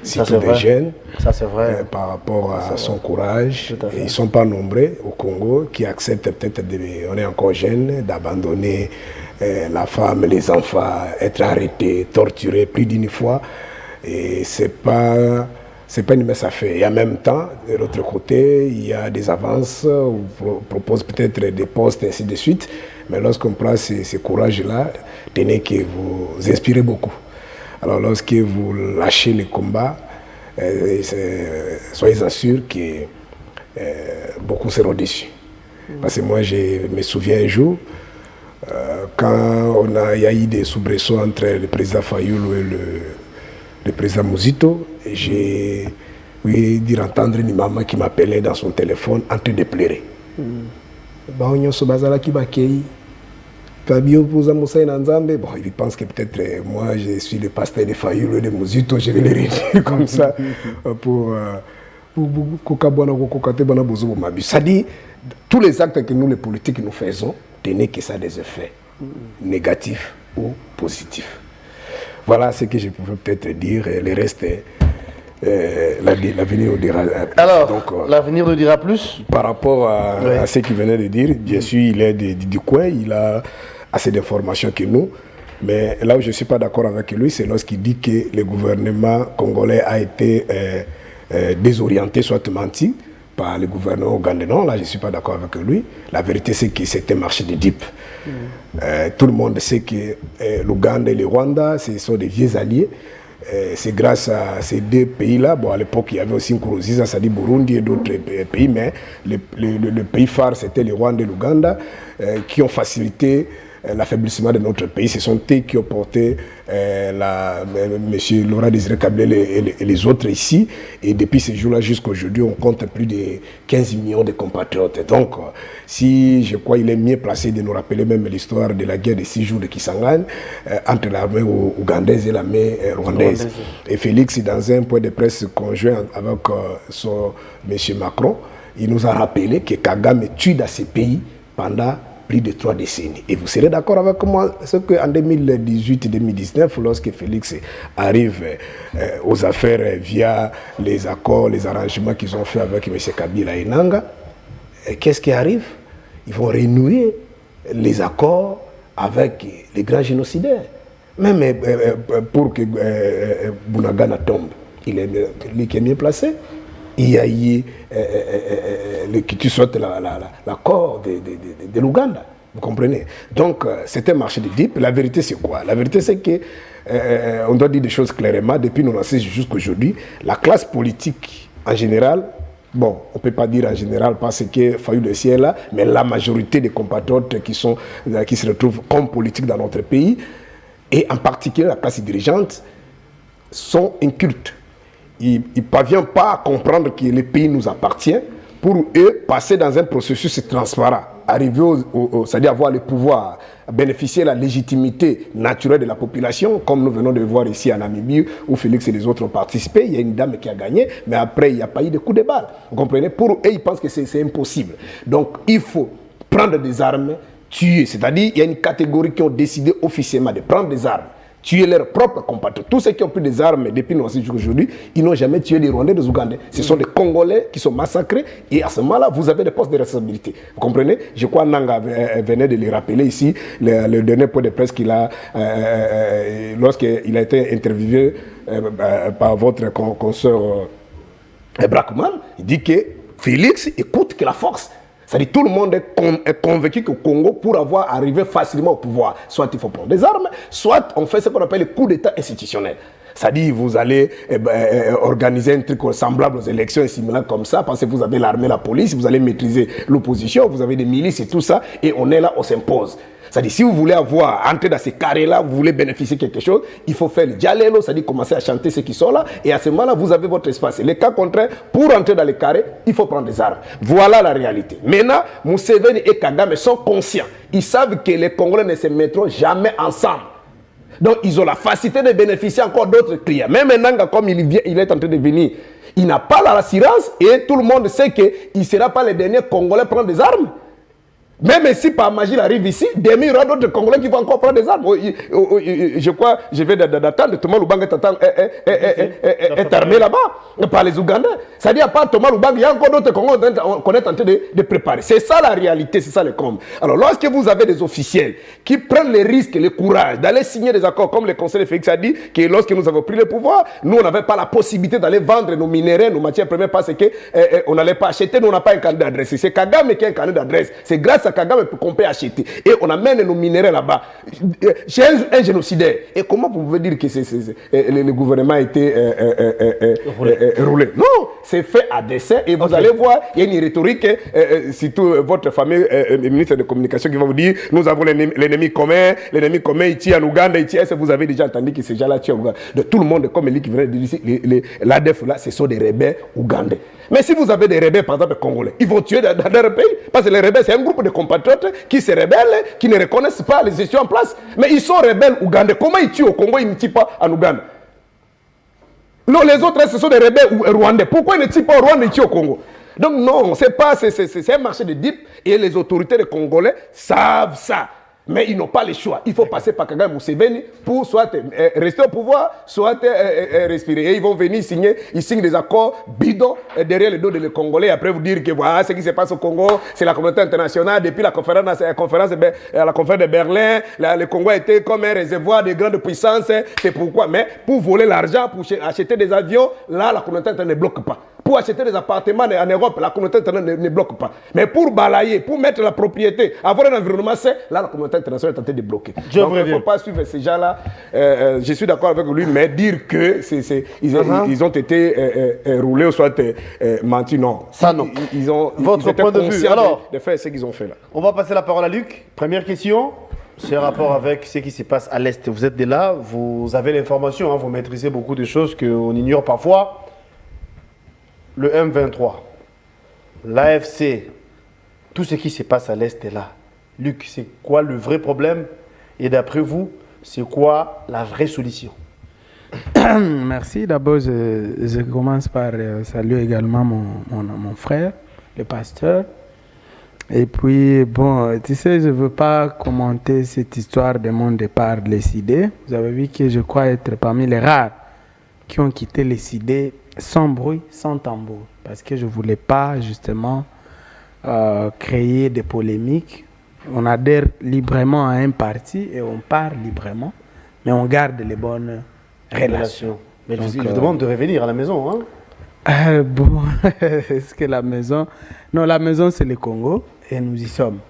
D: surtout des jeunes.
C: Ça, c'est vrai.
D: Par rapport à son courage. Et ils ne sont pas nombreux au Congo qui acceptent peut-être, on est encore jeunes, d'abandonner la femme, les enfants, être arrêtés, torturés plus d'une fois. Et c'est pas une mince affaire. Et en même temps, de l'autre côté, il y a des avances, on propose peut-être des postes, ainsi de suite. Mais lorsqu'on prend ce courage-là, tenez que vous inspirez beaucoup. Alors lorsque vous lâchez le combat, soyez assurés que beaucoup seront déçus. Parce que moi, je me souviens un jour, quand il y a eu des soubresauts entre le président Fayoulou et le président Mouzito, j'ai ouï entendre une maman qui m'appelait dans son téléphone en train de pleurer. Bon, il pense que peut-être moi je suis le pasteur de Fayoulou et de Mouzito, je vais les réunir comme ça pour c'est-à-dire, tous les actes que nous, les politiques, nous faisons, tenez que ça a des effets négatifs ou positifs. Voilà ce que je pouvais peut-être dire. Le reste, l'avenir nous dira plus.
C: Alors, l'avenir nous dira plus.
D: Par rapport à ce qu'il venait de dire, bien sûr, il est du coin, il a assez d'informations que nous. Mais là où je ne suis pas d'accord avec lui, c'est lorsqu'il dit que le gouvernement congolais a été désorienté, soit menti, par le gouvernement ougandais. Non, là, je ne suis pas d'accord avec lui. La vérité, c'est que c'est un marché de dupes. Tout le monde sait que l'Ouganda et le Rwanda, ce sont des vieux alliés. C'est grâce à ces deux pays-là, bon, à l'époque il y avait aussi Nkurunziza, c'est-à-dire Burundi et d'autres pays, mais le pays phare c'était le Rwanda et l'Ouganda qui ont facilité l'affaiblissement de notre pays. Ce sont eux qui ont porté M. Laurent Désiré Kabila et les autres ici. Et depuis ce jour-là jusqu'à aujourd'hui, on compte plus de 15 millions de compatriotes. Donc, si je crois qu'il est mieux placé de nous rappeler même l'histoire de la guerre de 6 jours de Kisangani entre l'armée ougandaise et l'armée rwandaise. Et Félix, dans un point de presse conjoint avec M. Macron, il nous a rappelé que Kagame tue dans ces pays pendant plus de 3 décennies. Et vous serez d'accord avec moi, ce qu'en 2018-2019, lorsque Félix arrive aux affaires via les accords, les arrangements qu'ils ont fait avec M. Kabila et Nanga, qu'est-ce qui arrive? Ils vont renouer les accords avec les grands génocidaires. Même pour que Bunagana tombe, il est lui qui est mieux placé. Il y a eu que tu sortes l'accord de l'Ouganda. Vous comprenez? Donc, c'est un marché de dupes. La vérité, c'est quoi? La vérité, c'est que on doit dire des choses clairement. Depuis 1996 jusqu'à aujourd'hui, la classe politique en général, bon, on ne peut pas dire en général parce que Fayou le ciel là, mais la majorité des compatriotes qui se retrouvent comme politiques dans notre pays, et en particulier la classe dirigeante, sont incultes. Ils ne parviennent pas à comprendre que le pays nous appartient. Pour eux, passer dans un processus transparent, arriver c'est-à-dire avoir le pouvoir, bénéficier de la légitimité naturelle de la population, comme nous venons de voir ici en Namibie, où Félix et les autres ont participé. Il y a une dame qui a gagné, mais après, il n'y a pas eu de coup de balle. Vous comprenez? Pour eux, ils pensent que c'est impossible. Donc, il faut prendre des armes, tuer. C'est-à-dire, il y a une catégorie qui ont décidé officiellement de prendre des armes, tuer leurs propres compatriotes. Tous ceux qui ont pris des armes depuis aujourd'hui, ils n'ont jamais tué des Rwandais, des Ougandais. Ce sont des Congolais qui sont massacrés et à ce moment-là, vous avez des postes de responsabilité. Vous comprenez? Je crois que Nanga venait de les rappeler ici, le dernier point de presse qu'il a, lorsqu'il a été interviewé par votre consoeur Brackman, il dit que Félix écoute que la force. C'est-à-dire tout le monde est convaincu qu'au Congo, pour arriver facilement au pouvoir, soit il faut prendre des armes, soit on fait ce qu'on appelle le coup d'État institutionnel. C'est-à-dire vous allez organiser un truc semblable aux élections et similaires comme ça, parce que vous avez l'armée, la police, vous allez maîtriser l'opposition, vous avez des milices et tout ça, et on est là, on s'impose. C'est-à-dire, si vous voulez entrer dans ces carrés-là, vous voulez bénéficier de quelque chose, il faut faire le dialélo, c'est-à-dire commencer à chanter ceux qui sont là, et à ce moment-là, vous avez votre espace. Et le cas contraire, pour entrer dans les carrés, il faut prendre des armes. Voilà la réalité. Maintenant, Museveni et Kagame sont conscients. Ils savent que les Congolais ne se mettront jamais ensemble. Donc, ils ont la facilité de bénéficier encore d'autres clients. Même maintenant, comme il est en train de venir, il n'a pas l'assurance, et tout le monde sait qu'il ne sera pas le dernier Congolais à prendre des armes. Même si par magie il arrive ici, demain il y aura d'autres Congolais qui vont encore prendre des armes. Je crois, je vais d'attendre, Thomas Lubanga est armé là-bas par les Ougandais. C'est-à-dire, à part Thomas Lubanga, il y a encore d'autres Congolais qu'on est en train de préparer. C'est ça la réalité, c'est ça le comble. Alors, lorsque vous avez des officiels qui prennent les risques, le courage d'aller signer des accords, comme le conseil de Félix a dit, que lorsque nous avons pris le pouvoir, nous on n'avait pas la possibilité d'aller vendre nos minéraux, nos matières premières, parce qu'on n'allait pas acheter, nous on n'a pas un candidat d'adresse. C'est Kagame qui a un candidat d'adresse. C'est grâce à Kagame qu'on peut acheter. Et on amène nos minéraux là-bas. Chez un génocidaire. Et comment vous pouvez dire que le gouvernement a été roulé? Non, c'est fait à dessein. Et vous allez voir, il y a une rhétorique, surtout votre fameux ministre de communication qui va vous dire, nous avons l'ennemi commun il tient en Ouganda, il tient. Est-ce que vous avez déjà entendu que ces gens-là tuent en Ouganda? De tout le monde, comme lui qui venait de dire ici, l'ADF là, ce sont des rebelles ougandais. Mais si vous avez des rebelles, par exemple, congolais, ils vont tuer dans leur pays. Parce que les rebelles, c'est un groupe de compatriotes qui se rebellent, qui ne reconnaissent pas les gestions en place. Mais ils sont rebelles ougandais. Comment ils tuent au Congo, ils ne tuent pas en Ouganda? Non, les autres, ce sont des rebelles rwandais. Pourquoi ils ne tuent pas au Rwanda, ils tuent au Congo? Donc non, c'est un marché de dupes et les autorités des Congolais savent ça. Mais ils n'ont pas le choix. Il faut passer par Kagame Museveni pour soit rester au pouvoir, soit respirer. Et ils vont venir ils signent des accords bidons derrière le dos des Congolais. Après vous dire que voilà ce qui se passe au Congo, c'est la communauté internationale. Depuis la conférence de Berlin, le Congo a été comme un réservoir de grandes puissances. C'est pourquoi. Mais pour voler l'argent, pour acheter des avions, là la communauté internationale ne bloque pas.
B: pour acheter des appartements en Europe, la communauté internationale ne bloque pas. Mais pour balayer, pour mettre la propriété, avoir un environnement sain, là, la communauté internationale est en train de bloquer. Donc, il ne faut pas suivre ces gens-là. Je suis d'accord avec lui, mais dire que ils ont été roulés ou soit mentis, non.
C: Ça, non.
B: Votre point de vue, alors, de faire ce qu'ils ont fait là.
C: On va passer la parole à Luc. Première question. C'est un rapport avec ce qui se passe à l'Est. Vous êtes de là, vous avez l'information, hein, vous maîtrisez beaucoup de choses qu'on ignore parfois. Le M23, l'AFC, tout ce qui se passe à l'Est est là. Luc, c'est quoi le vrai problème? Et d'après vous, c'est quoi la vraie solution?
A: Merci. D'abord, je commence par saluer également mon frère, le pasteur. Et puis, bon, tu sais, je ne veux pas commenter cette histoire de mon départ de l'ECD. Vous avez vu que je crois être parmi les rares qui ont quitté l'ECD sans bruit, sans tambour. Parce que je ne voulais pas, justement, créer des polémiques. On adhère librement à un parti et on part librement, mais on garde les bonnes relations.
C: Mais donc, je vous demande de revenir à la maison, hein?
A: Bon, est-ce que la maison... Non, la maison, c'est le Congo et nous y sommes.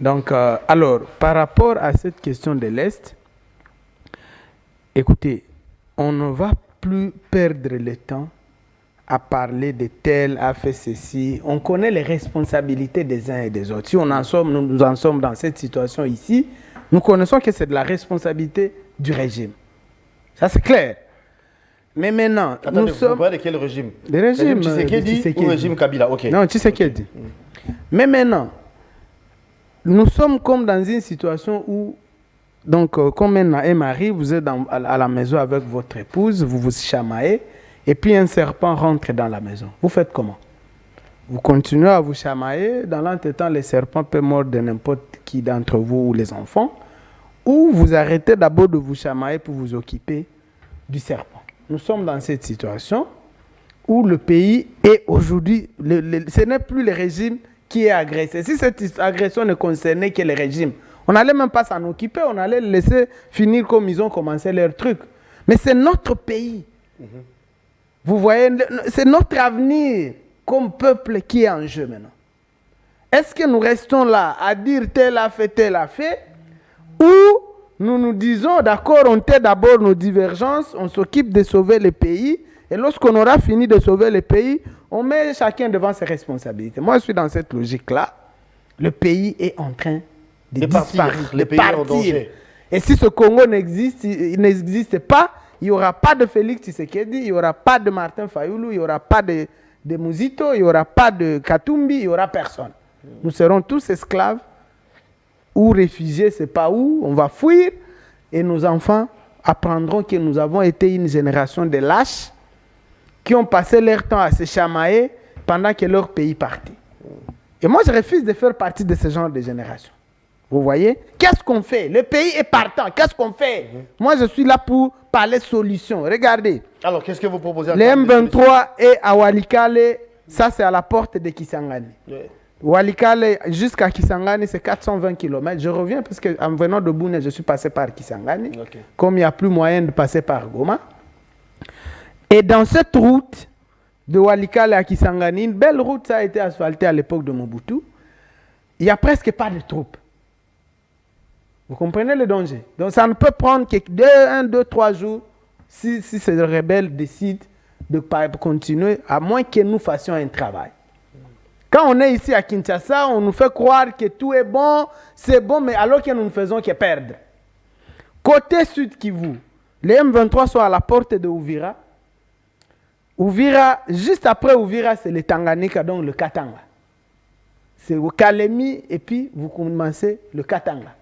A: Donc, alors, par rapport à cette question de l'Est, écoutez, on ne va plus perdre le temps à parler de tel a fait ceci. On connaît les responsabilités des uns et des autres. Si nous en sommes dans cette situation ici, nous connaissons que c'est de la responsabilité du régime. Ça, c'est clair. Mais maintenant,
C: attendez, vous parlez de quel régime?
A: Le régime
C: Tshisekedi ou le régime Kabila? Ok.
A: Non, Tshisekedi. Mais maintenant, nous sommes comme dans une situation où, donc, comme un mari, vous êtes à la maison avec votre épouse, vous vous chamaillez, et puis un serpent rentre dans la maison. Vous faites comment? Vous continuez à vous chamailler, dans l'entretemps, le serpent peut mordre n'importe qui d'entre vous ou les enfants, ou vous arrêtez d'abord de vous chamailler pour vous occuper du serpent. Nous sommes dans cette situation où le pays est aujourd'hui, ce n'est plus le régime qui est agressé. Si cette agression ne concernait que le régime, on n'allait même pas s'en occuper, on allait le laisser finir comme ils ont commencé leur truc. Mais c'est notre pays. Vous voyez, c'est notre avenir comme peuple qui est en jeu maintenant. Est-ce que nous restons là à dire tel a fait, ou nous nous disons, d'accord, on tait d'abord nos divergences, on s'occupe de sauver le pays, et lorsqu'on aura fini de sauver le pays, on met chacun devant ses responsabilités. Moi, je suis dans cette logique-là. Le pays est en train de disparaître,
C: le pays est en danger.
A: Et si ce Congo n'existe pas, il n'y aura pas de Félix Tshisekedi, il n'y aura pas de Martin Fayulu, il n'y aura pas de Muzito, il n'y aura pas de Katumbi, il n'y aura personne. Nous serons tous esclaves ou réfugiés, c'est pas où, on va fuir et nos enfants apprendront que nous avons été une génération de lâches qui ont passé leur temps à se chamailler pendant que leur pays partait. Et moi, je refuse de faire partie de ce genre de génération. Vous voyez? Qu'est-ce qu'on fait? Le pays est partant. Qu'est-ce qu'on fait? Moi, je suis là pour parler solutions. Regardez.
C: Alors, qu'est-ce que vous proposez?
A: Le M23 est à Walikale. Ça, c'est à la porte de Kisangani. Ouais. Walikale jusqu'à Kisangani, c'est 420 km. Je reviens parce qu'en venant de Boune, je suis passé par Kisangani. Okay. Comme il n'y a plus moyen de passer par Goma. Et dans cette route de Walikale à Kisangani, une belle route, ça a été asphaltée à l'époque de Mobutu. Il n'y a presque pas de troupes. Vous comprenez le danger? Donc ça ne peut prendre que 1, 2, 3 jours si ces rebelles décident de continuer, à moins que nous fassions un travail. Quand on est ici à Kinshasa, on nous fait croire que tout est bon, c'est bon, mais alors que nous ne faisons que perdre. Côté Sud Kivu, les M23 sont à la porte de Uvira. Uvira, juste après Uvira, c'est le Tanganyika, donc le Katanga. C'est au Kalemi et puis vous commencez le Katanga.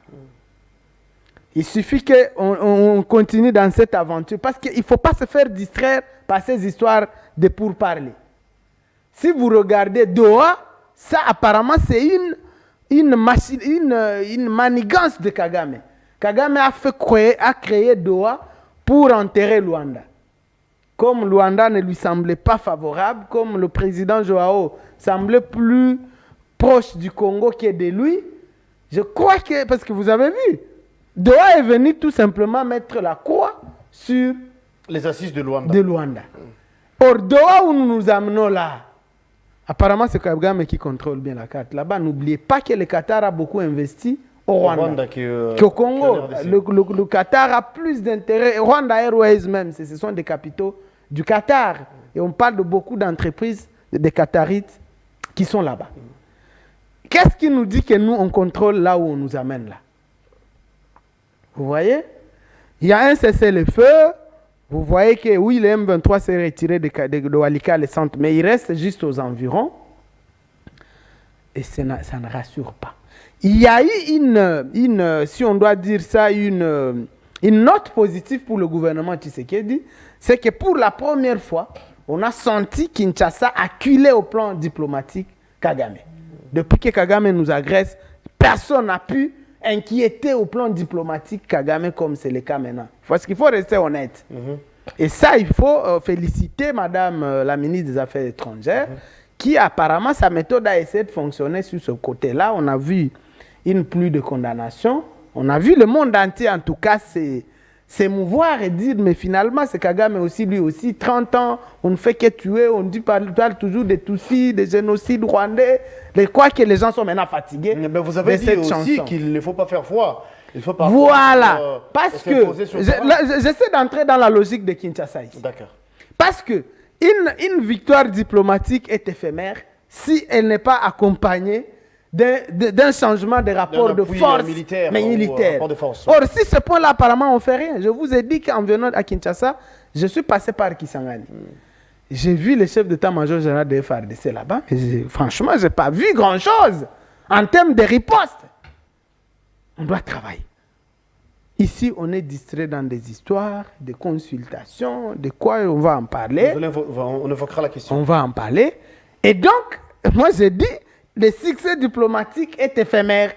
A: Il suffit qu'on continue dans cette aventure parce qu'il ne faut pas se faire distraire par ces histoires de pourparlers. Si vous regardez Doha, ça apparemment c'est une manigance de Kagame. Kagame a créé Doha pour enterrer Luanda. Comme Luanda ne lui semblait pas favorable, comme le président Joao semblait plus proche du Congo que de lui, je crois que, parce que vous avez vu, Doha est venu tout simplement mettre la croix sur
C: les assises de Luanda.
A: Ordoa où nous nous amenons là, apparemment c'est Kagame qui contrôle bien la carte. Là-bas, n'oubliez pas que le Qatar a beaucoup investi au Rwanda. Qu'au Congo, le Qatar a plus d'intérêt. Rwanda Airways même, ce sont des capitaux du Qatar. Et on parle de beaucoup d'entreprises, des Qatarites, qui sont là-bas. Qu'est-ce qui nous dit que nous, on contrôle là où on nous amène là? Vous voyez? Il y a un cessez-le-feu. Vous voyez que oui, le M23 s'est retiré de Walikale, le centre, mais il reste juste aux environs. Et ça ne rassure pas. Il y a eu si on doit dire ça, une note positive pour le gouvernement Tshisekedi, c'est que pour la première fois, on a senti Kinshasa acculé au plan diplomatique Kagame. Depuis que Kagame nous agresse, personne n'a pu inquiéter au plan diplomatique Kagame comme c'est le cas maintenant. Parce qu'il faut rester honnête. Et ça, il faut féliciter Madame la ministre des Affaires étrangères, qui apparemment, sa méthode a essayé de fonctionner sur ce côté-là. On a vu une pluie de condamnations. On a vu le monde entier, en tout cas, s'émouvoir et dire, mais finalement, c'est Kagame aussi, lui aussi, 30 ans, on ne fait que tuer, on parle toujours des Tutsis, des génocides rwandais. Je crois que les gens sont maintenant fatigués.
C: Mais vous avez dit aussi qu'il ne faut pas faire foi. Il faut pas
A: voilà, parce que j'essaie d'entrer dans la logique de Kinshasa ici.
C: D'accord.
A: Parce que une victoire diplomatique est éphémère si elle n'est pas accompagnée d'un changement de rapport de force militaire. Or, si ce point-là, apparemment, on ne fait rien. Je vous ai dit qu'en venant à Kinshasa, je suis passé par Kisangani. J'ai vu le chef d'état-major général de FARDC là-bas. Franchement, je n'ai pas vu grand-chose en termes de riposte. On doit travailler. Ici, on est distrait dans des histoires, des consultations, de quoi on va en parler.
C: On évoquera la question.
A: On va en parler. Et donc, moi, j'ai dit, le succès diplomatique est éphémère.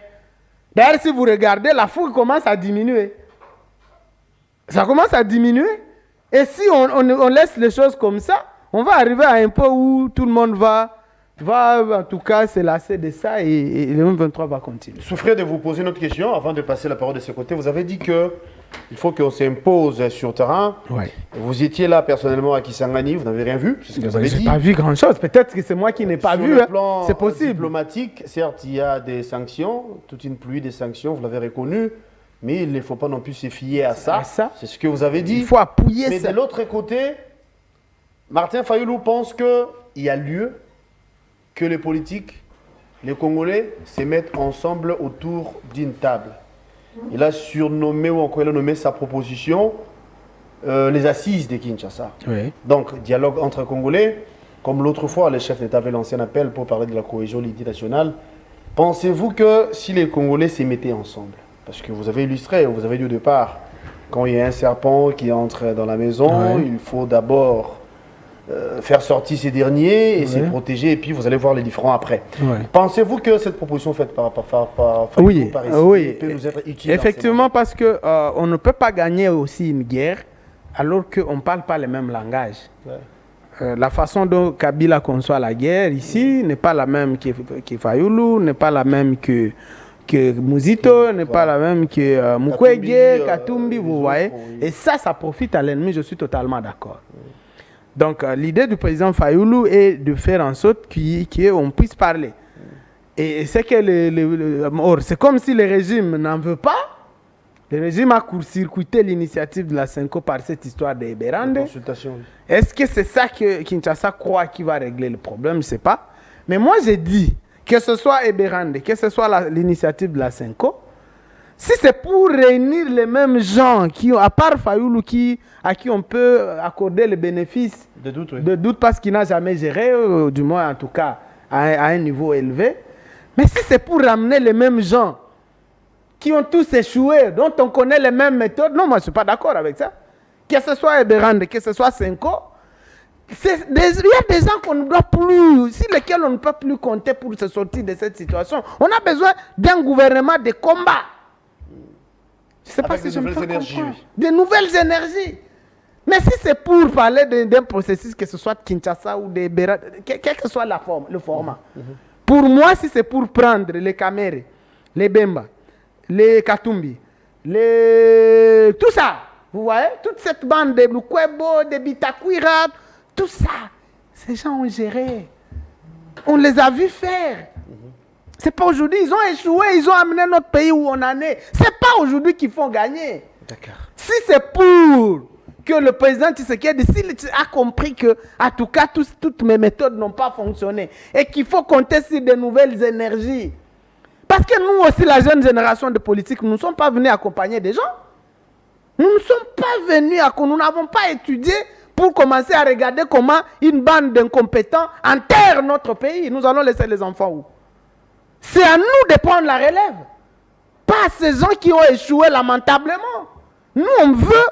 A: D'ailleurs, si vous regardez, la foule commence à diminuer. Ça commence à diminuer. Et si on laisse les choses comme ça, on va arriver à un point où tout le monde va en tout cas se lasser de ça et le M23 va continuer.
C: Souffrez de vous poser une autre question avant de passer la parole de ce côté. Vous avez dit qu'il faut qu'on s'impose sur le terrain.
A: Ouais.
C: Vous étiez là personnellement à Kisangani, vous n'avez rien vu.
A: Je n'ai pas vu grand-chose. Peut-être que c'est moi qui n'ai pas vu. C'est possible.
C: Diplomatique, certes, il y a des sanctions, toute une pluie de sanctions, vous l'avez reconnu. Mais il ne faut pas non plus se fier à ça. C'est ce que vous avez dit.
A: Il faut appuyer
C: mais
A: ça.
C: Mais de l'autre côté, Martin Fayulu pense qu'il y a lieu que les politiques, les Congolais, se mettent ensemble autour d'une table. Il a surnommé, ou encore il a nommé sa proposition, les assises de Kinshasa.
A: Oui.
C: Donc, dialogue entre Congolais, comme l'autre fois, le chef d'État avait lancé un appel pour parler de la cohésion, l'unité nationale. Pensez-vous que si les Congolais se mettaient ensemble, parce que vous avez illustré, vous avez dit au départ, quand il y a un serpent qui entre dans la maison, il faut d'abord faire sortir ces derniers et se protéger, et puis vous allez voir les différents après. Pensez-vous que cette proposition faite par
A: oui,
C: peut nous être utile?
A: Effectivement, parce que on ne peut pas gagner aussi une guerre alors qu'on ne parle pas le même langage. La façon dont Kabila conçoit la guerre ici n'est pas la même que Fayulu, n'est pas la même que Muzito, n'est pas la même que Mukwege, Katumbi, vous voyez. Et ça profite à l'ennemi, je suis totalement d'accord. Donc, l'idée du président Fayulu est de faire en sorte qu'on puisse parler. Et c'est que c'est comme si le régime n'en veut pas. Le régime a court-circuité l'initiative de la Senko par cette histoire de Eberande. Est-ce que c'est ça que Kinshasa croit qui va régler le problème? Je ne sais pas. Mais moi, j'ai dit, que ce soit Eberande, que ce soit l'initiative de la Senko, si c'est pour réunir les mêmes gens, à part Fayulu, à qui on peut accorder le bénéfice
C: de
A: doute parce qu'il n'a jamais géré, du moins en tout cas à un niveau élevé. Mais si c'est pour ramener les mêmes gens qui ont tous échoué, dont on connaît les mêmes méthodes, non, moi je ne suis pas d'accord avec ça. Que ce soit Eberande, que ce soit Senko, il y a des gens qu'on ne doit plus, sur lesquels on ne peut plus compter pour se sortir de cette situation. On a besoin d'un gouvernement de combat. Je ne sais pas si je me fais comprendre. De nouvelles énergies. Mais si c'est pour parler d'un processus, que ce soit Kinshasa ou des Béra, quel que soit le format, pour moi, si c'est pour prendre les Kamere, les Bemba, les Katumbi, tout ça, vous voyez, toute cette bande de Lukwebo, de Bitakwira, Tout ça, ces gens ont géré. On les a vus faire. C'est pas aujourd'hui, ils ont échoué, ils ont amené notre pays où on en est. C'est pas aujourd'hui qu'il faut gagner.
C: D'accord.
A: Si c'est pour que le président Tshisekedi, s'il a compris que, en tout cas, toutes mes méthodes n'ont pas fonctionné et qu'il faut compter sur de nouvelles énergies. Parce que nous aussi, la jeune génération de politiques, nous ne sommes pas venus accompagner des gens. Nous ne sommes pas venus, nous n'avons pas étudié pour commencer à regarder comment une bande d'incompétents enterre notre pays. Nous allons laisser les enfants où? C'est à nous de prendre la relève. Pas à ces gens qui ont échoué lamentablement. Nous, on veut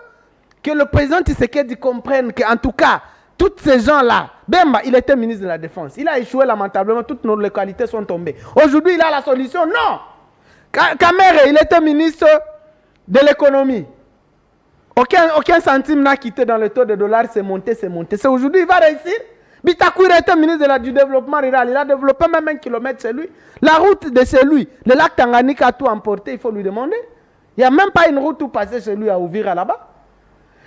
A: que le président Tshisekedi comprenne qu'en tout cas, tous ces gens-là, Bemba, il était ministre de la Défense. Il a échoué lamentablement, toutes nos localités sont tombées. Aujourd'hui, il a la solution. Non. Kamere, il était ministre de l'économie. Aucun centime n'a quitté dans le taux de dollars, c'est monté, c'est monté. C'est aujourd'hui, il va réussir. Bitakour était ministre du développement rural. Il a développé même 1 kilomètre chez lui. La route de chez lui, le lac Tanganyika a tout emporté, il faut lui demander. Il n'y a même pas une route où passer chez lui à Ouvira là-bas.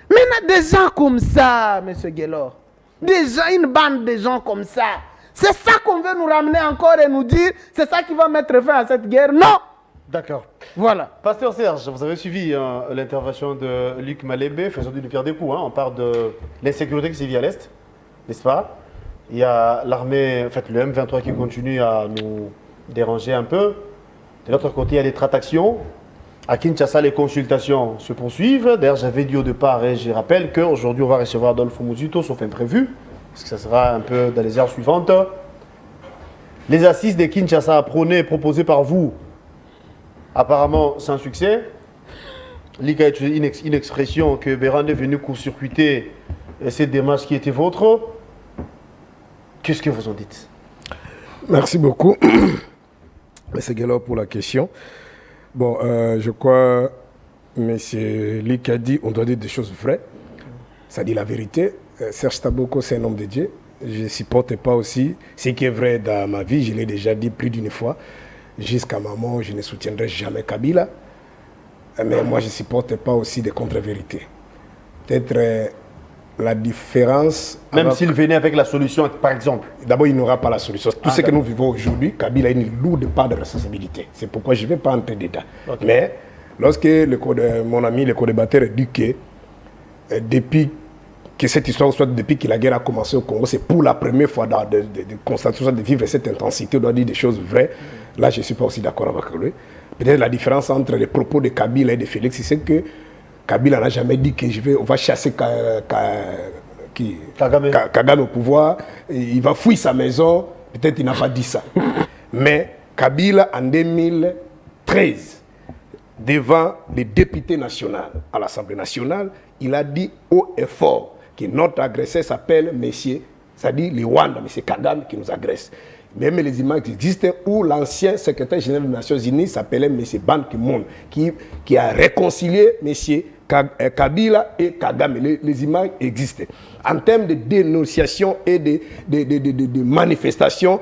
A: Mais il y a des gens comme ça, M. Guélor. Une bande de gens comme ça. C'est ça qu'on veut nous ramener encore et nous dire, c'est ça qui va mettre fin à cette guerre. Non!
C: D'accord.
A: Voilà.
C: Pasteur Serge, vous avez suivi l'intervention de Luc Malébé, faisant d'une pierre deux coups. On parle de l'insécurité qui sévit à l'Est, n'est-ce pas? Il y a l'armée, en fait, le M23 qui continue à nous déranger un peu. De l'autre côté, il y a des tractations. À Kinshasa, les consultations se poursuivent. D'ailleurs, j'avais dit au départ, et je rappelle qu'aujourd'hui, on va recevoir Adolfo Muzuto, sauf imprévu, parce que ça sera un peu dans les heures suivantes. Les assises de Kinshasa prônées, proposées par vous, apparemment sans succès. Lika a utilisé une expression que Bérand est venu court-circuiter cette démarche qui était vôtre. Qu'est-ce que vous en dites?
D: Merci beaucoup, M. Guélor, pour la question. Bon, je crois, M. Lick a dit, on doit dire des choses vraies. Ça dit la vérité. Serge Taboko, c'est un homme de Dieu. Je ne supporte pas aussi ce qui est vrai dans ma vie. Je l'ai déjà dit plus d'une fois. Jusqu'à ma mort, je ne soutiendrai jamais Kabila. Mais moi, je ne supporte pas aussi des contre-vérités. Peut-être la différence...
C: Même s'il venait avec la solution, par exemple.
D: D'abord, il n'aura pas la solution. Tout ce que nous vivons aujourd'hui, Kabila a une lourde part de responsabilité. C'est pourquoi je ne vais pas entrer dedans. Okay. Mais lorsque mon ami, le co-débatteur, dit que depuis que cette histoire, soit depuis que la guerre a commencé au Congo, c'est pour la première fois de constater, de vivre cette intensité, on doit dire des choses vraies. Là, je ne suis pas aussi d'accord avec lui. Peut-être la différence entre les propos de Kabila et de Félix, c'est que Kabila n'a jamais dit que on va chasser Kagame au pouvoir, il va fouiller sa maison. Peut-être il n'a pas dit ça. Mais Kabila, en 2013, devant les députés nationaux à l'Assemblée nationale, il a dit haut et fort que notre agresseur s'appelle Monsieur, c'est-à-dire le Rwanda, M. Kagame qui nous agresse. Même les images existent où l'ancien secrétaire général des Nations Unies s'appelait M. Ban Ki-moon, qui a réconcilié M. Kabila et Kagame. Les images existent. En termes de dénonciation et de manifestations,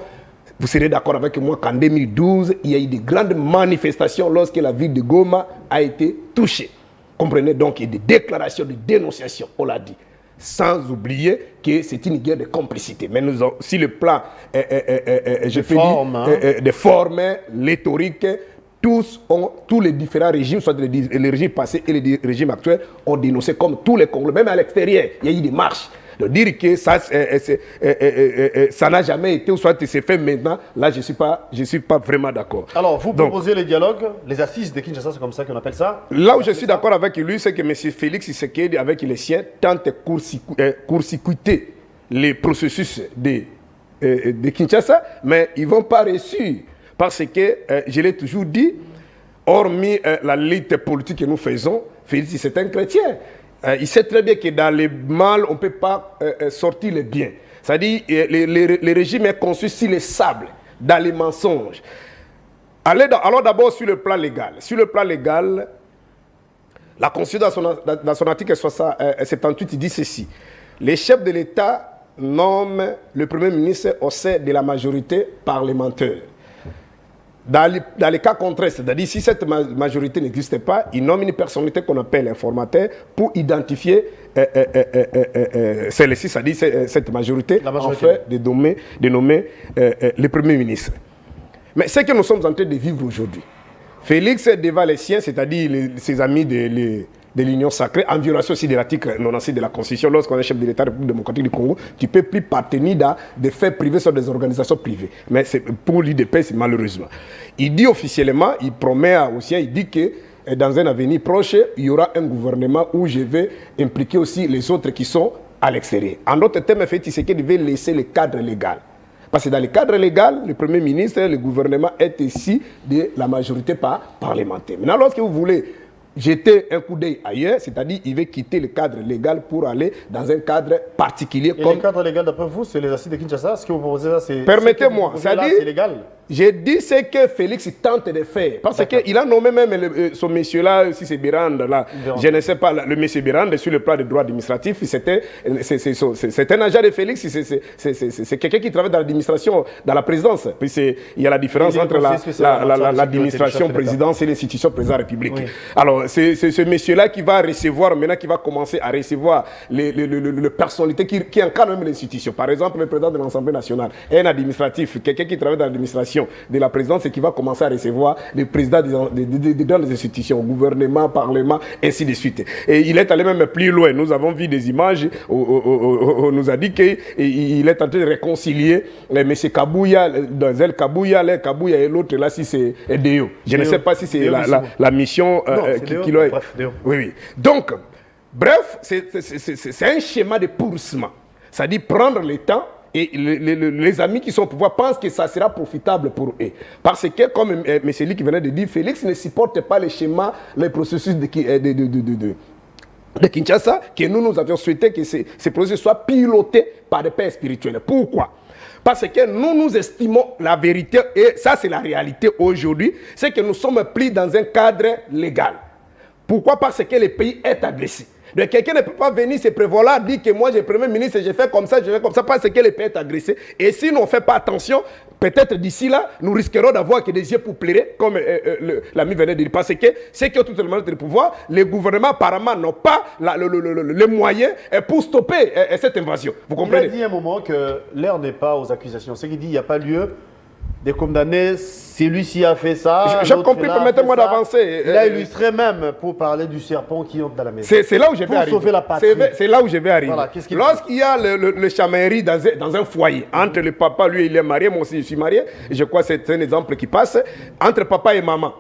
D: vous serez d'accord avec moi qu'en 2012, il y a eu de grandes manifestations lorsque la ville de Goma a été touchée. Comprenez donc, il y a des déclarations de dénonciation, on l'a dit. Sans oublier que c'est une guerre de complicité. Mais nous avons, si le plan de forme, rhétorique, tous les différents régimes, soit les régimes passés et les régimes actuels, ont dénoncé comme tous les Congolais, même à l'extérieur, il y a eu des marches. De dire que ça n'a jamais été, ou soit c'est fait maintenant, là je ne suis pas vraiment d'accord.
C: Alors, vous proposez le dialogue, les assises de Kinshasa, c'est comme ça qu'on appelle ça?
D: Là où je suis d'accord avec lui, c'est que M. Félix Tshisekedi, avec les siens, tente de court-circuiter les processus de Kinshasa, mais ils ne vont pas réussir. Parce que, je l'ai toujours dit, hormis la lutte politique que nous faisons, Félix, c'est un chrétien. Il sait très bien que dans le mal, on ne peut pas sortir le bien. C'est-à-dire le régime est conçu sur les sables, dans les mensonges. Alors d'abord sur le plan légal. Sur le plan légal, la Constitution, dans son article 78, il dit ceci. Les chefs de l'État nomment le Premier ministre au sein de la majorité parlementaire.
B: Dans les cas contraires, c'est-à-dire si cette majorité n'existe pas, il nomme une personnalité qu'on appelle informateur pour identifier celle-ci, c'est-à-dire cette majorité, en fait de nommer le Premier ministre. Mais ce que nous sommes en train de vivre aujourd'hui, Félix devant les siens, c'est-à-dire ses amis de l'Union sacrée, en violation aussi de l'article 96 de la Constitution, lorsqu'on est chef de l'État République démocratique du Congo, tu ne peux plus partenir dans des faits privés sur des organisations privées. Mais pour l'IDP, c'est malheureusement. Il dit officiellement, il promet aux siens, il dit que dans un avenir proche, il y aura un gouvernement où je vais impliquer aussi les autres qui sont à l'extérieur. En d'autres termes, Félix Tshisekedi devait laisser le cadre légal. Parce que dans le cadre légal, le Premier ministre, le gouvernement est ici de la majorité parlementaire. Maintenant, lorsque vous voulez jeter un coup d'œil ailleurs, c'est-à-dire il veut quitter le cadre légal pour aller dans un cadre particulier.
C: Et le cadre légal, d'après vous, c'est les assises de Kinshasa? Ce que vous proposez là, c'est...
B: Permettez-moi,
C: c'est légal.
B: J'ai dit ce que Félix tente de faire. Parce qu'il a nommé même ce monsieur-là, si c'est Birande, là, je ne sais pas, le monsieur Birande, sur le plan des droits administratifs, c'est un agent de Félix, c'est quelqu'un qui travaille dans l'administration, dans la présidence. Puis il y a la différence entre l'administration présidence et l'institution président République. Oui. Alors, c'est ce monsieur-là qui va recevoir, maintenant qui va commencer à recevoir les personnalités qui encadrent même l'institution. Par exemple, le président de l'Assemblée nationale, un administratif, quelqu'un qui travaille dans l'administration de la présidence et qui va commencer à recevoir les présidents dans les institutions, gouvernement, parlement, ainsi de suite. Et il est allé même plus loin. Nous avons vu des images, on nous a dit qu'il est en train de réconcilier M. Kabouya, dans El Kabouya, et l'autre là, si c'est Deo. Je ne sais pas si c'est la mission qu'il a. Oui. Donc, bref, c'est un schéma de pourrissement. C'est-à-dire prendre le temps. Et les amis qui sont au pouvoir pensent que ça sera profitable pour eux. Parce que, comme M. Lee qui venait de dire, Félix ne supporte pas les schémas, les processus de Kinshasa, que nous avions souhaité que ces processus soient pilotés par des pères spirituels. Pourquoi? Parce que nous estimons la vérité, et ça c'est la réalité aujourd'hui, c'est que nous sommes pris dans un cadre légal. Pourquoi? Parce que le pays est agressé. Donc quelqu'un ne peut pas venir se prévoir là, dire que moi j'ai Premier ministre, j'ai fait comme ça, parce que le pays est agressé. Et si nous ne fait pas attention, peut-être d'ici là, nous risquerons d'avoir que des yeux pour pleurer, comme l'ami venait de dire. Parce que ceux qui ont tout le monde de pouvoir, les gouvernements apparemment n'ont pas les moyens pour stopper cette invasion. Vous comprenez?
C: Il a dit à un moment que l'heure n'est pas aux accusations. C'est qu'il dit qu'il n'y a pas lieu de condamner, celui-ci a fait ça.
B: J'ai compris, permettez-moi d'avancer.
C: Il a illustré même pour parler du serpent qui entre dans la maison.
B: C'est là où je vais arriver.
C: Sauver la patrie.
B: C'est là où je vais arriver.
C: Voilà,
B: lorsqu'il y a le chamaillerie dans un foyer, entre le papa, lui il est marié, moi aussi je suis marié, et je crois que c'est un exemple qui passe, entre papa et maman,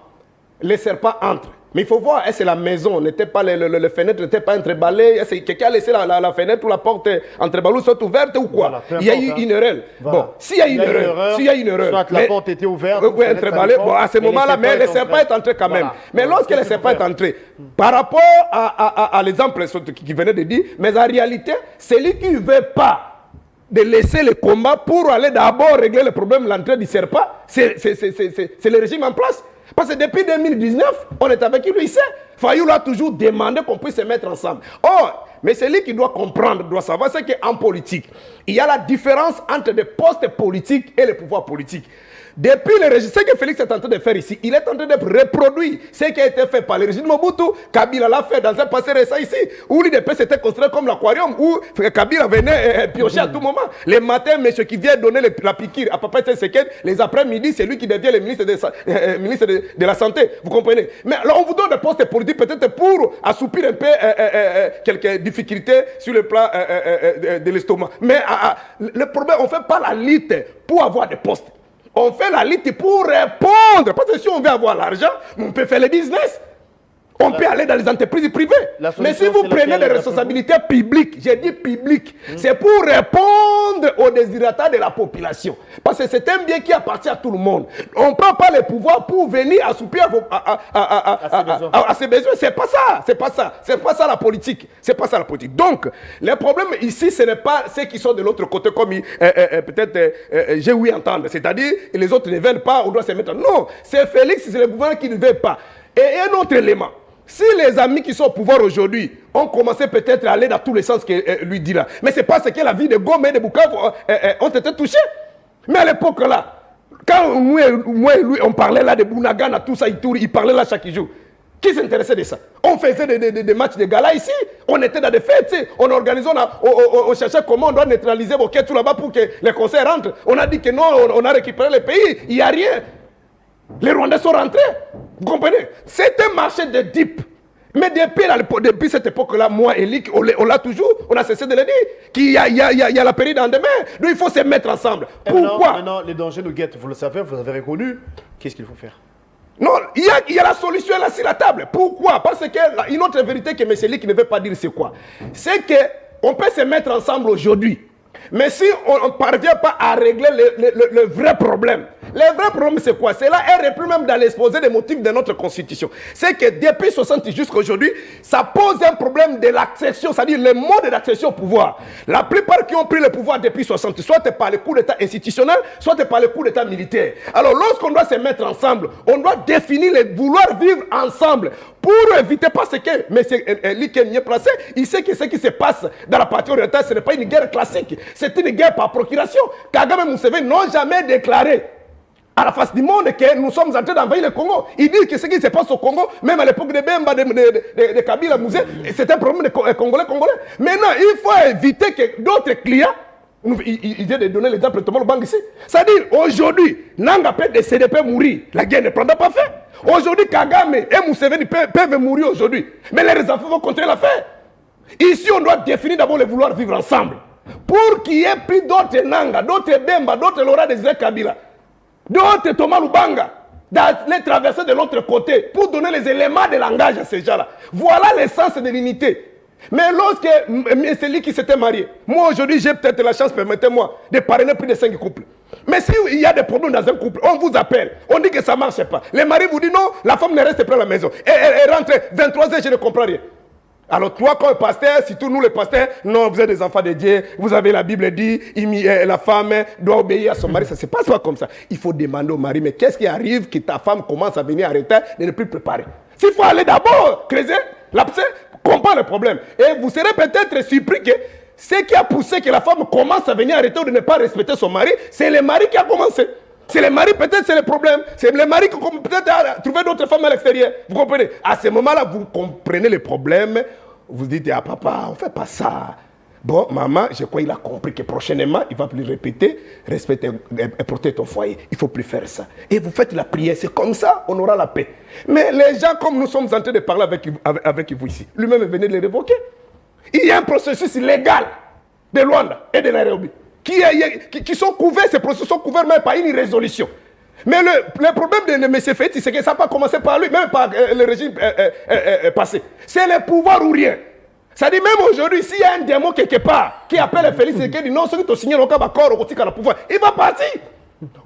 B: les serpents entrent. Mais il faut voir, est-ce que la maison n'était pas, les fenêtres n'étaient pas entreballées? Est-ce que quelqu'un a laissé la fenêtre ou la porte entreballée soit ouverte ou quoi?
C: Voilà,
B: il y a eu une erreur. Voilà. Bon, s'il y a une erreur,
C: soit la porte était ouverte,
B: oui, entreballée, bon, à ce moment-là, mais le serpent est entré quand même. Voilà. Mais lorsque le serpent est entré, par rapport à l'exemple qui venait de dire, mais en réalité, celui qui ne veut pas de laisser le combat pour aller d'abord régler le problème de l'entrée du serpent, c'est le régime en place. Parce que depuis 2019, on est avec lui, il sait. Fayou a toujours demandé qu'on puisse se mettre ensemble. Or, mais c'est lui qui doit comprendre, doit savoir, c'est qu'en politique, il y a la différence entre les postes politiques et le pouvoir politique. Depuis le régime, ce que Félix est en train de faire ici, il est en train de reproduire ce qui a été fait par le régime Mobutu. Kabila l'a fait dans un passé récent ici, où l'IDP s'était construit comme l'aquarium, où Kabila venait piocher à tout moment. Les matins, monsieur qui vient donner la piqûre à Papa Tshisekedi, les après-midi, c'est lui qui devient le ministre de la Santé. Vous comprenez? Mais alors, on vous donne des postes politiques peut-être pour assoupir un peu quelques difficultés sur le plan de l'estomac. Mais le problème, on ne fait pas la lutte pour avoir des postes. On fait la lutte pour répondre. Parce que si on veut avoir l'argent, on peut faire le business. On peut aller dans les entreprises privées. Mais si vous prenez des responsabilités publiques, j'ai dit publiques, c'est pour répondre aux désirata de la population. Parce que c'est un bien qui appartient à tout le monde. On ne prend pas le pouvoir pour venir assoupir à ses besoins. C'est pas ça. C'est pas ça. C'est pas ça la politique. C'est pas ça la politique. Donc, le problème ici, ce n'est pas ceux qui sont de l'autre côté, comme peut-être j'ai ouï entendre. C'est-à-dire, les autres ne veulent pas, on doit se mettre. Non, c'est Félix, c'est le gouvernement qui ne veut pas. Et un autre élément. Si les amis qui sont au pouvoir aujourd'hui ont commencé peut-être à aller dans tous les sens que lui dit là, mais c'est parce que la vie de Goma et de Bukavu ont été touchées. Mais à l'époque là, Quand moi et lui, on parlait là de Bunagana, tout ça, il parlait là chaque jour. Qui s'intéressait de ça? On faisait des matchs de gala ici. On était dans des fêtes. On organisait, on cherchait comment on doit neutraliser vos quêtes tout là-bas pour que les concerts rentrent. On a dit que non, on a récupéré le pays. Il n'y a rien. Les Rwandais sont rentrés. Vous comprenez? C'est un marché de dip. Mais depuis cette époque-là, moi et Lick, on l'a toujours, on a cessé de le dire, qu'il y a la période en demain. Donc il faut se mettre ensemble. Pourquoi?
C: Maintenant, les dangers nous guettent, vous le savez, vous avez reconnu. Qu'est-ce qu'il faut faire?
B: Non, il y a la solution là sur la table. Pourquoi? Parce que une autre vérité que M. Lick ne veut pas dire, c'est quoi? C'est qu'on peut se mettre ensemble aujourd'hui. Mais si on ne parvient pas à régler le vrai problème, le vrai problème c'est quoi? C'est là, elle est plus même dans l'exposé des motifs de notre constitution. C'est que depuis 60 jusqu'à aujourd'hui, ça pose un problème de l'accession, c'est-à-dire le mode d'accession au pouvoir. La plupart qui ont pris le pouvoir depuis 60, soit par le coup d'état institutionnel, soit par le coup d'état militaire. Alors lorsqu'on doit se mettre ensemble, on doit définir le vouloir vivre ensemble pour éviter, parce que M. Lick est mieux placé, il sait que ce qui se passe dans la partie orientale, ce n'est pas une guerre classique, c'est une guerre par procuration. Kagame et Museveni n'ont jamais déclaré à la face du monde que nous sommes en train d'envahir le Congo. Ils disent que ce qui se passe au Congo, même à l'époque de Bemba, de Kabila, c'est un problème de Congolais. Maintenant, il faut éviter que d'autres clients, il vient de donner l'exemple de Thomas Lubanga ici. C'est-à-dire, aujourd'hui, Nanga peut décéder, peut mourir. La guerre ne prendra pas fin. Aujourd'hui, Kagame et Museveni peuvent mourir aujourd'hui. Mais les enfants vont continuer l'affaire. Ici, on doit définir d'abord le vouloir vivre ensemble. Pour qu'il y ait plus d'autres Nanga, d'autres Bemba, d'autres Laurent Désiré Kabila, d'autres Thomas Lubanga, d'aller traverser de l'autre côté pour donner les éléments de langage à ces gens-là. Voilà l'essence de l'unité. Mais lorsque c'est lui qui s'était marié, moi aujourd'hui j'ai peut-être la chance, permettez-moi, de parrainer plus de 5 couples. Mais s'il y a des problèmes dans un couple, on vous appelle, on dit que ça ne marche pas. Le mari vous dit non, la femme ne reste pas à la maison. Elle rentre 23h, je ne comprends rien. Alors toi, comme pasteur, surtout nous les pasteurs, non, vous êtes des enfants de Dieu, vous avez la Bible dit, la femme doit obéir à son mari, ça ne se passe pas comme ça. Il faut demander au mari, mais qu'est-ce qui arrive que ta femme commence à venir en retard, de ne plus préparer? S'il faut aller d'abord creuser, comprendre le problème. Et vous serez peut-être surpris que ce qui a poussé que la femme commence à venir en retard de ne pas respecter son mari, c'est le mari qui a commencé. C'est le mari, peut-être c'est le problème. C'est le mari qui peut-être a trouvé d'autres femmes à l'extérieur. Vous comprenez? À ce moment-là, vous comprenez le problème. Vous dites, ah papa, on ne fait pas ça. Bon, maman, je crois qu'il a compris que prochainement, il ne va plus répéter, respecter et protéger ton foyer. Il ne faut plus faire ça. Et vous faites la prière, c'est comme ça, on aura la paix. Mais les gens, comme nous sommes en train de parler avec vous ici, lui-même est venu de les révoquer. Il y a un processus légal de Luanda et de Nairobi qui sont couverts, ces processus sont couverts même par une résolution. Mais le problème de M. Feti, c'est que ça n'a pas commencé par lui, même par le régime passé. C'est le pouvoir ou rien. Ça dit même aujourd'hui, s'il y a un démon quelque part qui appelle Félix et qui dit non, celui qui signé le pouvoir, il va partir.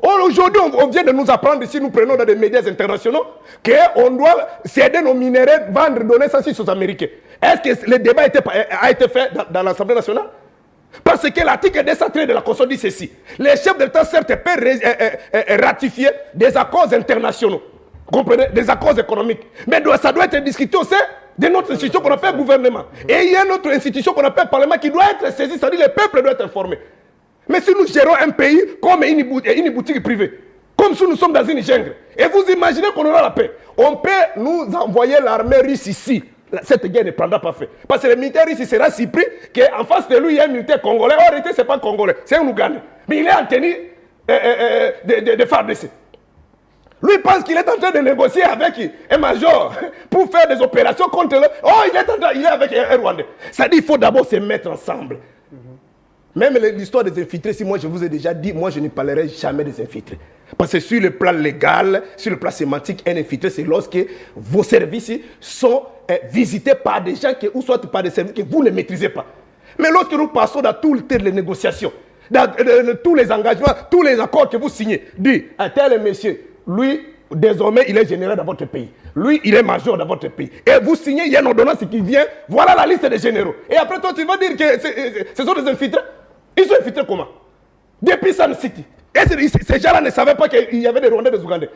B: Aujourd'hui, on vient de nous apprendre, si nous prenons dans des médias internationaux, qu'on doit céder nos minéraux, vendre, donner ça aux Américains. Est-ce que le débat a été fait dans l'Assemblée nationale? Parce que l'article 213 de la Constitution dit ceci. Les chefs d'État, certes, peuvent ratifier des accords internationaux. Vous comprenez? Des accords économiques. Mais ça doit être discuté aussi de notre institution qu'on appelle gouvernement. Et il y a une autre institution qu'on appelle parlement qui doit être saisie, c'est-à-dire le peuple doit être informé. Mais si nous gérons un pays comme une boutique privée, comme si nous sommes dans une jungle, et vous imaginez qu'on aura la paix, on peut nous envoyer l'armée russe ici. Cette guerre ne prendra pas fin. Parce que le militaire ici sera si pris qu'en face de lui, il y a un militaire congolais. En réalité, ce n'est pas congolais, c'est un Ougandais. Mais il est en tenue de FARDC. Lui pense qu'il est en train de négocier avec un major pour faire des opérations contre eux. Oh, il est avec un Rwandais. Ça dit qu'il faut d'abord se mettre ensemble. Même l'histoire des infiltrés, si moi je vous ai déjà dit, moi je ne parlerai jamais des infiltrés. Parce que sur le plan légal, sur le plan sémantique, un infiltré, c'est lorsque vos services sont visités par des gens ou soit par des services que vous ne maîtrisez pas. Mais lorsque nous passons dans toutes les négociations, dans tous les engagements, tous les accords que vous signez, dit à tel monsieur, lui, désormais, il est général dans votre pays. Lui, il est major dans votre pays. Et vous signez, il y a une ordonnance qui vient, voilà la liste des généraux. Et après toi, tu vas dire que ce sont des infiltrés. Ils sont infiltrés comment? Depuis Sun City. Et ces gens-là ne savaient pas qu'il y avait des Rwandais et des Ougandais.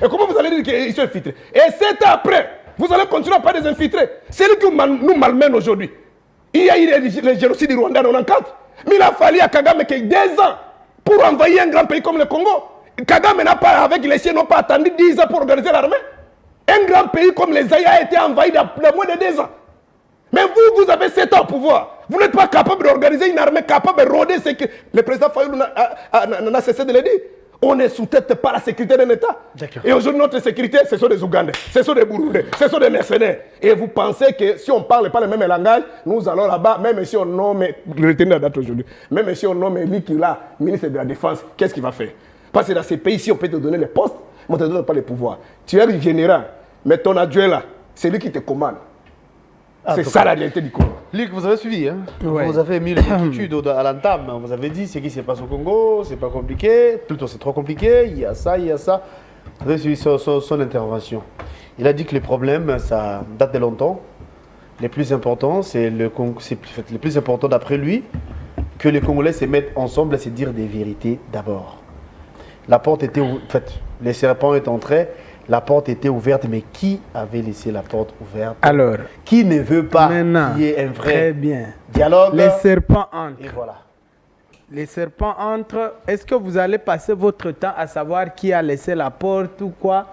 B: Et comment vous allez dire qu'ils sont infiltrés? Et 7 ans après, vous allez continuer à parler des infiltrés. C'est lui qui nous malmène aujourd'hui. Il y a eu le génocide du Rwanda en 1994. Mais il a fallu à Kagame 2 ans pour envahir un grand pays comme le Congo. Kagame n'a pas, avec les siens, n'ont pas attendu 10 ans pour organiser l'armée. Un grand pays comme les Zaïre a été envahi dans moins de 2 ans. Mais vous, vous avez 7 ans au pouvoir. Vous n'êtes pas capable d'organiser une armée capable de rôder ce que le président Fayoulou n'a cessé de le dire. On est sous tête par la sécurité d'un État. Et aujourd'hui, notre sécurité, ce sont des Ougandais, ce sont des Burundais, ce sont des mercenaires. Et vous pensez que si on ne parle pas le même langage, nous allons là-bas, même si on nomme, retenez la date aujourd'hui, même si on nomme Likila, ministre de la Défense, qu'est-ce qu'il va faire? Parce que dans ces pays-ci, on peut te donner les postes, mais on ne te donne pas les pouvoirs. Tu es le général, mais ton adjoint là, c'est lui qui te commande. C'est ça la réalité du Congo.
C: Luc, vous avez suivi, hein?
A: Ouais.
C: Vous avez mis l'étude à l'entame. Vous avez dit ce qui se passe au Congo, c'est pas compliqué, plutôt c'est trop compliqué, il y a ça, il y a ça. Vous avez suivi son intervention. Il a dit que les problèmes, ça date de longtemps. Les plus importants, c'est le plus important d'après lui, que les Congolais se mettent ensemble à se dire des vérités d'abord. La porte était ouverte, les serpents étaient entrés. La porte était ouverte, mais qui avait laissé la porte ouverte?
A: Alors,
C: qui ne veut pas
A: qu'il
C: y ait un vrai
A: très bien.
C: dialogue?
A: Les serpents entrent.
C: Et voilà.
A: Les serpents entrent. Est-ce que vous allez passer votre temps à savoir qui a laissé la porte ou quoi?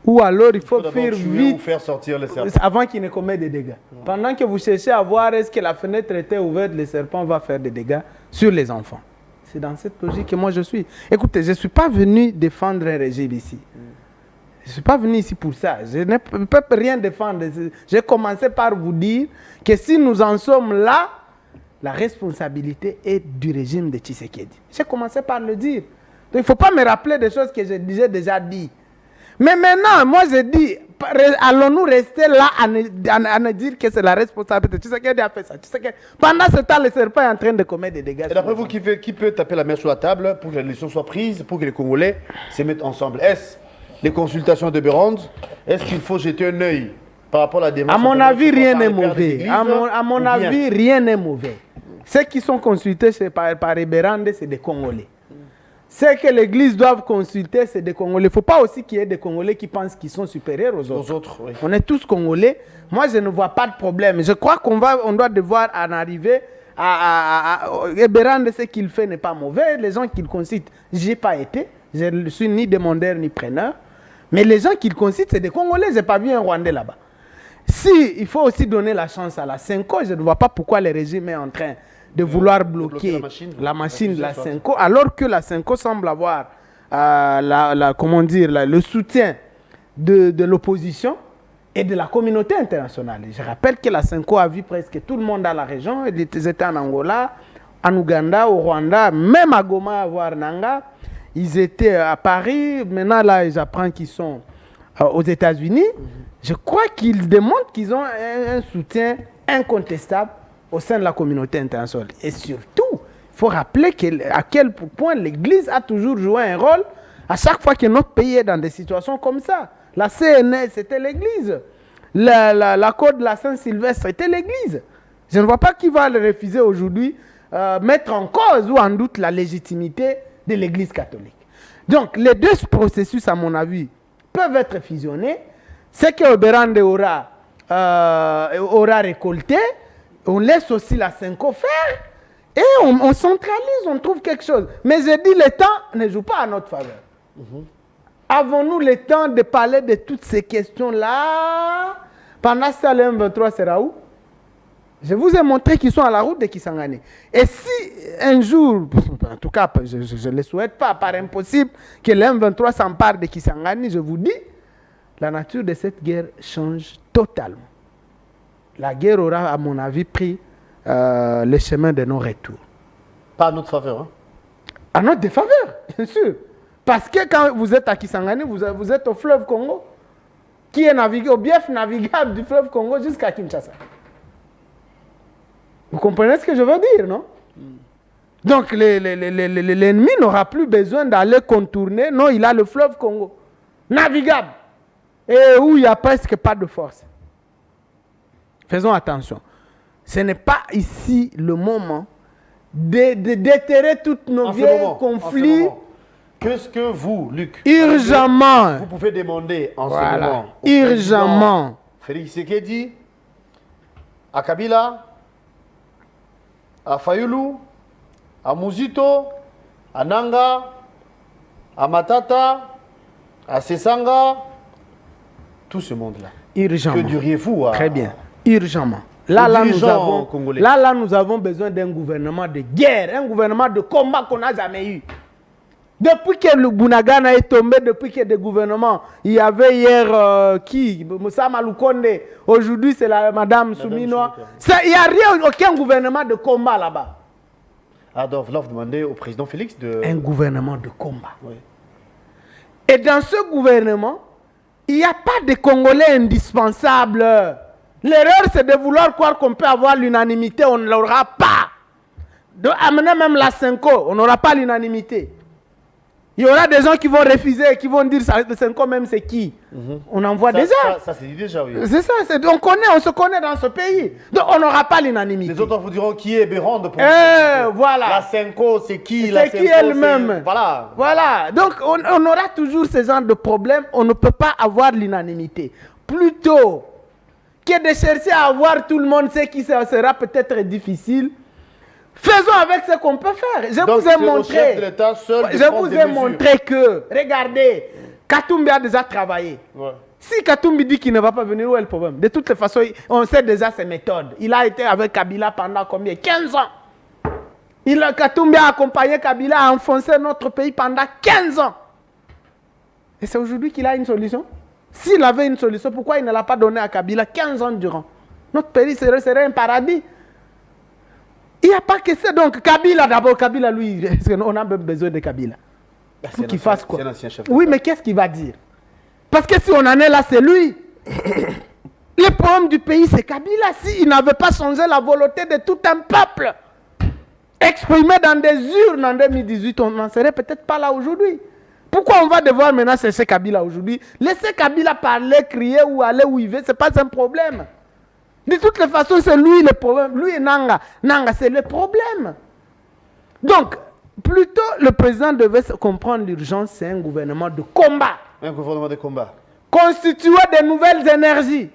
A: Ou alors il faut faire vite
C: ou faire sortir les serpents.
A: avant qu'il ne commette des dégâts. Pendant que vous cherchez à voir est-ce que la fenêtre était ouverte, le serpent va faire des dégâts sur les enfants. C'est dans cette logique que moi je suis. Écoutez, je ne suis pas venu défendre un régime ici. Je ne suis pas venu ici pour ça. Je ne peux rien défendre. J'ai commencé par vous dire que si nous en sommes là, la responsabilité est du régime de Tshisekedi. J'ai commencé par le dire. Donc, il ne faut pas me rappeler des choses que j'ai déjà dit. Mais maintenant, moi je dis, allons-nous rester là à ne dire que c'est la responsabilité. Tshisekedi a fait ça. Pendant ce temps, le serpent est en train de commettre des dégâts.
C: Et d'après vous, qui peut taper la main sur la table pour que la décision soit prise, pour que les Congolais se mettent ensemble? Est-ce les consultations de Bérande? Est-ce qu'il faut jeter un œil par rapport à la démarche?
A: À mon avis, rien n'est mauvais. À mon avis, rien n'est mauvais. Ceux qui sont consultés par Bérande, c'est des Congolais. Ceux que l'Église doit consulter, c'est des Congolais. Il ne faut pas aussi qu'il y ait des Congolais qui pensent qu'ils sont supérieurs aux autres.
C: Oui.
A: On est tous Congolais. Moi, je ne vois pas de problème. Je crois on doit devoir en arriver à Bérande, ce qu'il fait n'est pas mauvais. Les gens qu'il consulte, je n'ai pas été. Je ne suis ni demandeur ni preneur. Mais les gens qu'il consulte, c'est des Congolais. Je n'ai pas vu un Rwandais là-bas. Si il faut aussi donner la chance à la Senko, je ne vois pas pourquoi le régime est en train de vouloir bloquer la machine de la Senko, alors que la Senko semble avoir le soutien de l'opposition et de la communauté internationale. Je rappelle que la Senko a vu presque tout le monde dans la région. Ils étaient en Angola, en Ouganda, au Rwanda, même à Goma, à Ouarnanga. Ils étaient à Paris. Maintenant, là, j'apprends qu'ils sont aux États-Unis. Je crois qu'ils démontrent qu'ils ont un soutien incontestable au sein de la communauté internationale. Et surtout, il faut rappeler à quel point l'Église a toujours joué un rôle à chaque fois que notre pays est dans des situations comme ça. La CNS, c'était l'Église. L'accord de la Saint-Sylvestre, c'était l'Église. Je ne vois pas qui va le refuser aujourd'hui, mettre en cause ou en doute la légitimité de l'Église catholique. Donc, les deux processus, à mon avis, peuvent être fusionnés. Ce que Bérande aura récolté, on laisse aussi la Senko faire et on centralise, on trouve quelque chose. Mais je dis, le temps ne joue pas à notre faveur. Avons-nous le temps de parler de toutes ces questions-là? Pendant ce temps, le M23 sera où? Je vous ai montré qu'ils sont à la route de Kisangani. Et si un jour, en tout cas, je ne le souhaite pas, par impossible, que le M23 s'empare de Kisangani, je vous dis, la nature de cette guerre change totalement. La guerre aura, à mon avis, pris le chemin de non-retour.
C: Pas à notre faveur. Hein?
A: À notre défaveur, bien sûr. Parce que quand vous êtes à Kisangani, vous êtes au fleuve Congo, qui est au bief navigable du fleuve Congo jusqu'à Kinshasa. Vous comprenez ce que je veux dire, non? Donc l'ennemi n'aura plus besoin d'aller contourner. Non, il a le fleuve Congo, navigable, et où il n'y a presque pas de force. Faisons attention. Ce n'est pas ici le moment de déterrer tous nos vieux conflits.
C: Qu'est-ce que vous, Luc,
A: urgemment,
C: vous pouvez demander en ce moment
A: urgemment,
C: Félix Tshisekedi, à Kabila, à Fayoulou, à Mouzito, à Nanga, à Matata, à Sessanga, tout ce monde-là.
A: Urgemment.
C: Que diriez-vous
A: Très bien. Urgemment. Là, nous avons besoin d'un gouvernement de guerre, un gouvernement de combat qu'on n'a jamais eu. Depuis que le Bunagana est tombé, depuis que des gouvernements, il y avait hier Moussa Maloukonde, aujourd'hui c'est la Madame Souminoa. Il n'y a rien, aucun gouvernement de combat là-bas.
C: Alors, vous demandez au président Félix de...
A: Un gouvernement de combat.
C: Oui.
A: Et dans ce gouvernement, il n'y a pas de Congolais indispensables. L'erreur, c'est de vouloir croire qu'on peut avoir l'unanimité, on ne l'aura pas. De amener même la Senko, on n'aura pas l'unanimité. Il y aura des gens qui vont refuser, qui vont dire le Senko même c'est qui. On en voit déjà.
C: Ça c'est dit déjà, oui.
A: C'est ça, on se connaît dans ce pays. Donc on n'aura pas l'unanimité.
C: Les autres vous diront qui est Bérande.
A: Voilà.
C: La Senko, c'est qui?
A: C'est qui elle-même.
C: Voilà.
A: Voilà. Donc on aura toujours ce genre de problème. On ne peut pas avoir l'unanimité. Plutôt que de chercher à avoir tout le monde, ce qui sera peut-être difficile. Faisons avec ce qu'on peut faire. Je vous ai montré. Je vous ai montré que, regardez, Katumbi a déjà travaillé. Ouais. Si Katumbi dit qu'il ne va pas venir, où est le problème? De toutes les façons, on sait déjà ses méthodes. Il a été avec Kabila pendant combien? 15 ans. Katumbi a accompagné Kabila à enfoncer notre pays pendant 15 ans. Et c'est aujourd'hui qu'il a une solution. S'il avait une solution, pourquoi il ne l'a pas donné à Kabila 15 ans durant? Notre pays serait un paradis. Il n'y a pas que ça. Donc, Kabila, d'abord, Kabila, lui, on a même besoin de Kabila. Pour qu'il fasse quoi? Oui, mais qu'est-ce qu'il va dire? Parce que si on en est là, c'est lui. Le problème du pays, c'est Kabila. S'il n'avait pas changé la volonté de tout un peuple, exprimé dans des urnes en 2018, on n'en serait peut-être pas là aujourd'hui. Pourquoi on va devoir maintenant chercher Kabila aujourd'hui? Laissez Kabila parler, crier ou aller où il veut, ce n'est pas un problème. De toutes les façons, c'est lui le problème. Lui et Nanga. Nanga, c'est le problème. Donc, plutôt, le président devait comprendre l'urgence, c'est un gouvernement de combat.
C: Un gouvernement de combat.
A: Constitué de nouvelles énergies.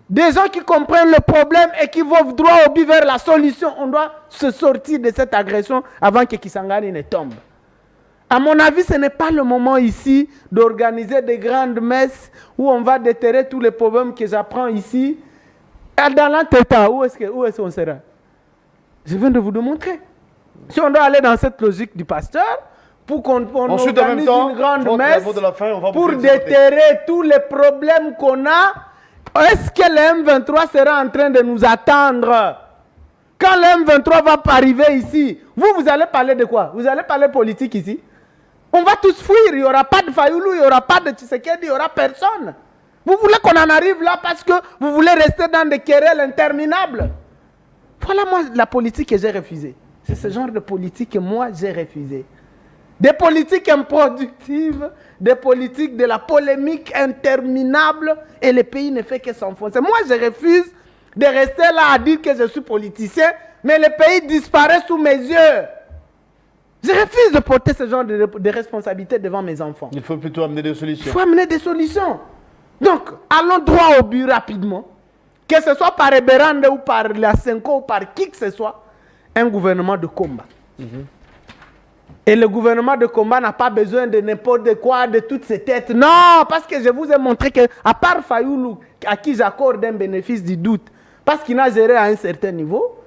A: Des gens qui comprennent le problème et qui vont droit au but vers la solution. On doit se sortir de cette agression avant que Kisangani ne tombe. À mon avis, ce n'est pas le moment ici d'organiser des grandes messes où on va déterrer tous les problèmes que j'apprends ici. Dans l'entretemps, où est-ce qu'on sera? Je viens de vous le montrer. Si on doit aller dans cette logique du pasteur, pour qu'on organise une grande messe, pour déterrer tous les problèmes qu'on a, est-ce que le M23 sera en train de nous attendre? Quand le M23 va arriver ici, vous allez parler de quoi? Vous allez parler politique ici? On va tous fuir, il n'y aura pas de Fayoulou, il n'y aura pas de Tshisekedi, il n'y aura personne. Vous voulez qu'on en arrive là parce que vous voulez rester dans des querelles interminables. Voilà moi la politique que j'ai refusée. C'est ce genre de politique que moi j'ai refusée. Des politiques improductives, des politiques de la polémique interminable et le pays ne fait que s'enfoncer. Moi je refuse de rester là à dire que je suis politicien, mais le pays disparaît sous mes yeux. Je refuse de porter ce genre de responsabilité devant mes enfants.
C: Il faut plutôt amener des solutions.
A: Il faut amener des solutions. Donc, allons droit au but rapidement. Que ce soit par Eberande ou par la Senko ou par qui que ce soit, un gouvernement de combat. Et le gouvernement de combat n'a pas besoin de n'importe quoi, de toutes ces têtes. Non, parce que je vous ai montré qu'à part Fayoulou, à qui j'accorde un bénéfice du doute, parce qu'il a géré à un certain niveau,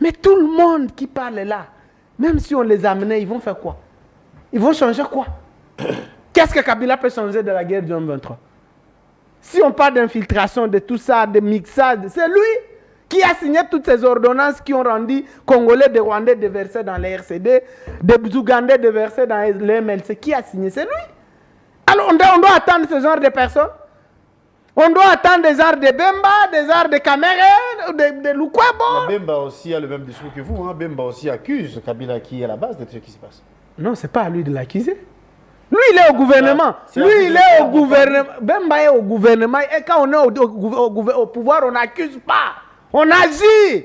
A: mais tout le monde qui parle là, même si on les amenait, ils vont faire quoi? Ils vont changer quoi? Qu'est-ce que Kabila peut changer de la guerre du M23? Si on parle d'infiltration, de tout ça, de mixage, c'est lui qui a signé toutes ces ordonnances qui ont rendu Congolais, des Rwandais déversés dans les RCD, des Ougandais déversés dans les MLC. Qui a signé? C'est lui. Alors on doit attendre ce genre de personnes. On doit attendre des arts de Bemba, des arts de Cameroun, de Lukwebo.
C: Bemba aussi a le même discours que vous. Hein. Bemba aussi accuse Kabila qui est à la base de ce qui se passe.
A: Non, ce n'est pas à lui de l'accuser. Lui, il est au gouvernement. Lui, il est au gouvernement. Bemba est au gouvernement. Et quand on est au pouvoir, on n'accuse pas. On agit.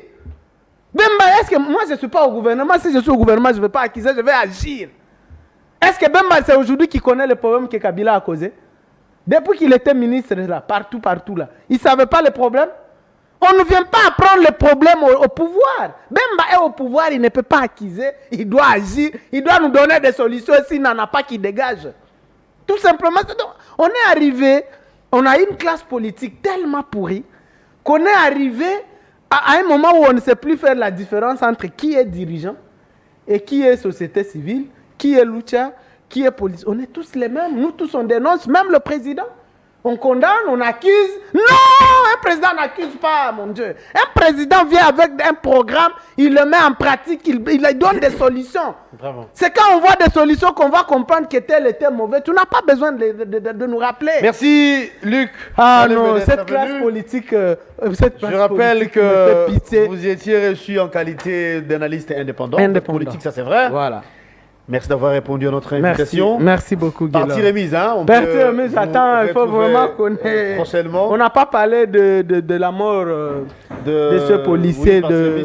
A: Bemba, est-ce que moi, je ne suis pas au gouvernement? Si je suis au gouvernement, je ne vais pas accuser, je vais agir. Est-ce que Bemba, c'est aujourd'hui qu'il connaît le problème que Kabila a causé? Depuis qu'il était ministre, là, partout là, il ne savait pas les problèmes. On ne vient pas apprendre les problèmes au pouvoir. Bemba est au pouvoir, il ne peut pas accuser, il doit agir, il doit nous donner des solutions s'il n'en a pas qui dégage. Tout simplement, on est arrivé, on a une classe politique tellement pourrie qu'on est arrivé à un moment où on ne sait plus faire la différence entre qui est dirigeant et qui est société civile, qui est Lucha, qui est police. On est tous les mêmes, nous tous on dénonce, même le président. On condamne, on accuse. Non, un président n'accuse pas, mon Dieu. Un président vient avec un programme, il le met en pratique, il donne des solutions. C'est quand on voit des solutions qu'on va comprendre que tel était mauvais. Tu n'as pas besoin de nous rappeler.
C: Merci, Luc.
A: Ah non, cette classe politique...
C: Je rappelle que vous étiez reçu en qualité d'analyste indépendant. Politique, ça c'est vrai.
A: Voilà.
C: Merci d'avoir répondu à notre invitation.
A: Merci beaucoup, Guillaume.
C: Partie remise, hein.
A: Partie remise, attends, il faut vraiment qu'on ait...
C: Prochainement.
A: On n'a pas parlé de la mort de ce policier, de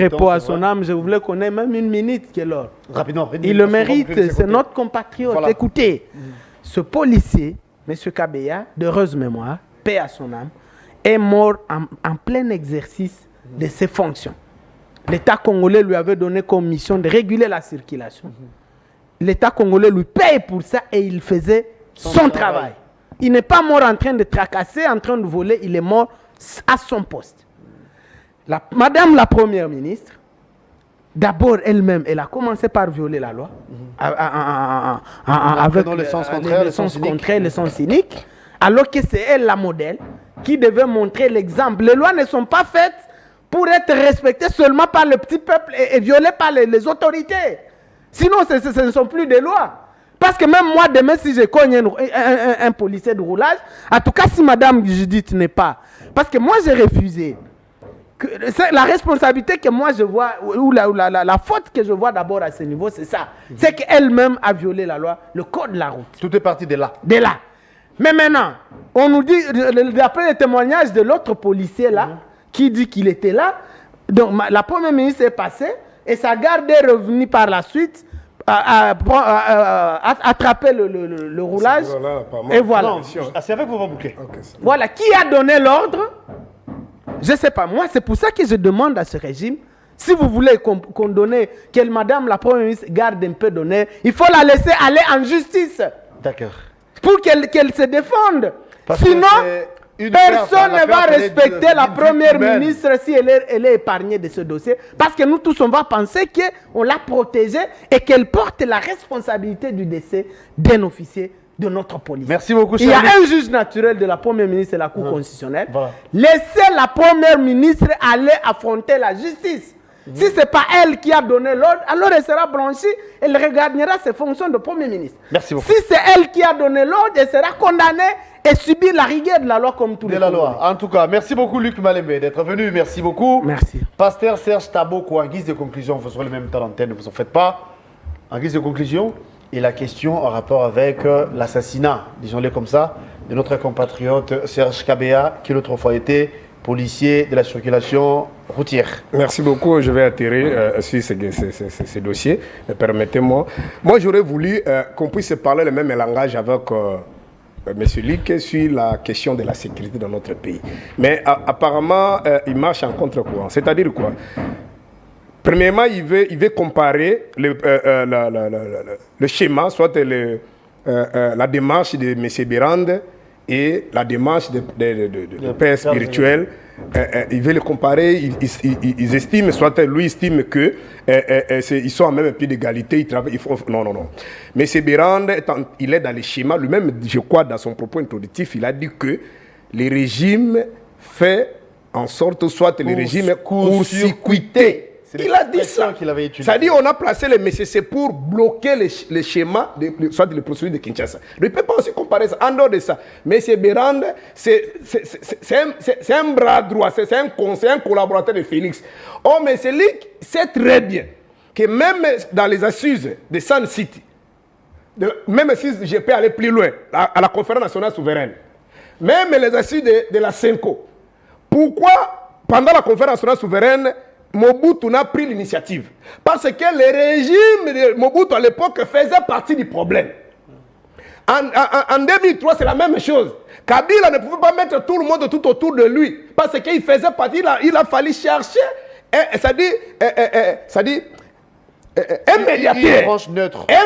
A: repos à son âme. Je voulais qu'on ait même une minute, Guillaume.
C: Rapidement.
A: Il le mérite, c'est notre compatriote. Voilà. Écoutez, ce policier, M. Kabeya, d'heureuse mémoire, paix à son âme, est mort en plein exercice de ses fonctions. L'État congolais lui avait donné comme mission de réguler la circulation. L'État congolais lui paye pour ça et il faisait son travail. Il n'est pas mort en train de tracasser, en train de voler, il est mort à son poste. Madame la Première ministre, d'abord elle-même, elle a commencé par violer la loi, avec
C: le sens contraire,
A: le sens cynique, alors que c'est elle la modèle qui devait montrer l'exemple. Les lois ne sont pas faites pour être respecté seulement par le petit peuple et violé par les autorités. Sinon, ce ne sont plus des lois. Parce que même moi, demain, si je cogne un policier de roulage, en tout cas, si Madame Judith n'est pas... Parce que moi, j'ai refusé. La responsabilité que moi, je vois, ou la faute que je vois d'abord à ce niveau, c'est ça. C'est qu'elle-même a violé la loi, le code de la route.
C: Tout est parti de là.
A: De là. Mais maintenant, on nous dit, d'après le témoignage de l'autre policier là, qui dit qu'il était là. Donc, la Première ministre est passée et sa garde est revenue par la suite attraper le roulage. Et voilà.
C: C'est avec vous, boucler.
A: Voilà. Qui a donné l'ordre? Je ne sais pas. Moi, c'est pour ça que je demande à ce régime, si vous voulez qu'on donne, que Madame la Première ministre garde un peu d'honneur, il faut la laisser aller en justice.
C: D'accord.
A: Pour qu'elle se défonde. Sinon... Personne ne va respecter la Première ministre si elle est épargnée de ce dossier. Parce que nous tous, on va penser qu'on l'a protégée et qu'elle porte la responsabilité du décès d'un officier de notre police.
C: Merci beaucoup,
A: Il y a un juge naturel de la Première ministre et la Cour constitutionnelle.
C: Voilà.
A: Laissez la Première ministre aller affronter la justice. Si ce n'est pas elle qui a donné l'ordre, alors elle sera blanchie, elle regagnera ses fonctions de Premier ministre.
C: Merci beaucoup.
A: Si c'est elle qui a donné l'ordre, elle sera condamnée et subir la rigueur de la loi comme tous les autres.
C: De la loi. En tout cas, merci beaucoup Luc Malembe d'être venu. Merci beaucoup.
A: Merci.
C: Pasteur Serge Taboko, en guise de conclusion, vous aurez le même temps d'antenne, ne vous en faites pas. En guise de conclusion, et la question en rapport avec l'assassinat, disons-le comme ça, de notre compatriote Serge Kabeya, qui l'autre fois était policier de la circulation routière.
D: Merci beaucoup. Je vais atterrir sur ce dossier. Permettez-moi. Moi, j'aurais voulu qu'on puisse parler le même langage avec M. Lick sur la question de la sécurité dans notre pays. Mais apparemment, il marche en contre-courant. C'est-à-dire quoi? Premièrement, il veut comparer le schéma, soit la démarche de M. Bérande et la démarche de père spirituel. Ils veulent le comparer, ils estiment, soit lui estime que ils sont à même pied d'égalité, ils travaillent. Non. Mais M. Bérande, il est dans les schémas, lui-même, je crois, dans son propos introductif, il a dit que le régime fait en sorte, soit le régime court-circuité. Il a dit ça. C'est-à-dire qu'on a placé les MCC pour bloquer les schémas, soit les procédures de Kinshasa. Il ne peut pas aussi comparer ça. En dehors de ça, M. Bérande, c'est un bras droit, c'est un collaborateur de Félix. Oh, mais c'est lui qui sait très bien que même dans les assises de Sun City, même si je peux aller plus loin, à la conférence nationale souveraine, même les assises de la CENCO, pourquoi pendant la conférence nationale souveraine, Mobutu n'a pris l'initiative? Parce que le régime de Mobutu à l'époque faisait partie du problème.
B: En 2003, c'est la même chose. Kabila ne pouvait pas mettre tout le monde tout autour de lui. Parce qu'il faisait partie, il a fallu chercher, un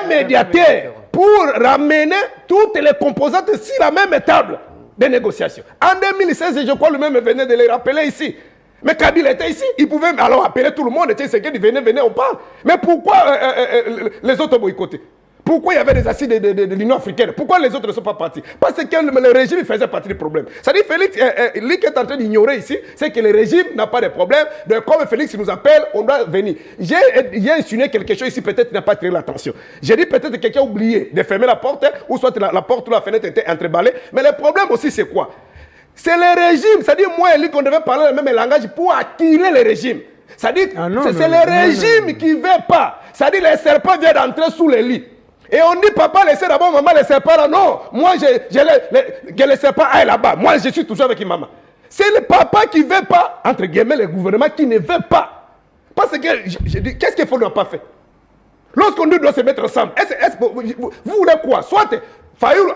B: médiateur pour ramener toutes les composantes sur la même table de négociation. En 2016, je crois, lui-même venait de les rappeler ici. Mais Kabila était ici, il pouvait alors appeler tout le monde, venez, on parle. Mais pourquoi les autres boycottaient? Pourquoi il y avait des assises de l'Union africaine? Pourquoi les autres ne sont pas partis? Parce que le régime faisait partie du problème. C'est-à-dire, Félix, lui qui est en train d'ignorer ici, c'est que le régime n'a pas de problème. Donc, comme Félix nous appelle, on doit venir. J'ai insinué quelque chose ici, peut-être qu'il n'a pas tiré l'attention. J'ai dit peut-être que quelqu'un a oublié de fermer la porte, ou soit la porte ou la fenêtre était entreballée. Mais le problème aussi, c'est quoi? C'est le régime. C'est-à-dire, moi et lui, qu'on devait parler le même langage pour attirer le régime. C'est-à-dire, c'est le régime qui ne veut pas. C'est-à-dire, les serpents viennent d'entrer sous les lits. Et on dit, papa, laissez d'abord maman, les serpents là. Non, moi, que les serpents aillent là-bas. Moi, je suis toujours avec maman. C'est le papa qui ne veut pas, entre guillemets, le gouvernement qui ne veut pas. Parce que, je dis, qu'est-ce qu'il faut ne pas faire? Lorsqu'on doit se mettre ensemble, vous voulez quoi? Soit Fayoul,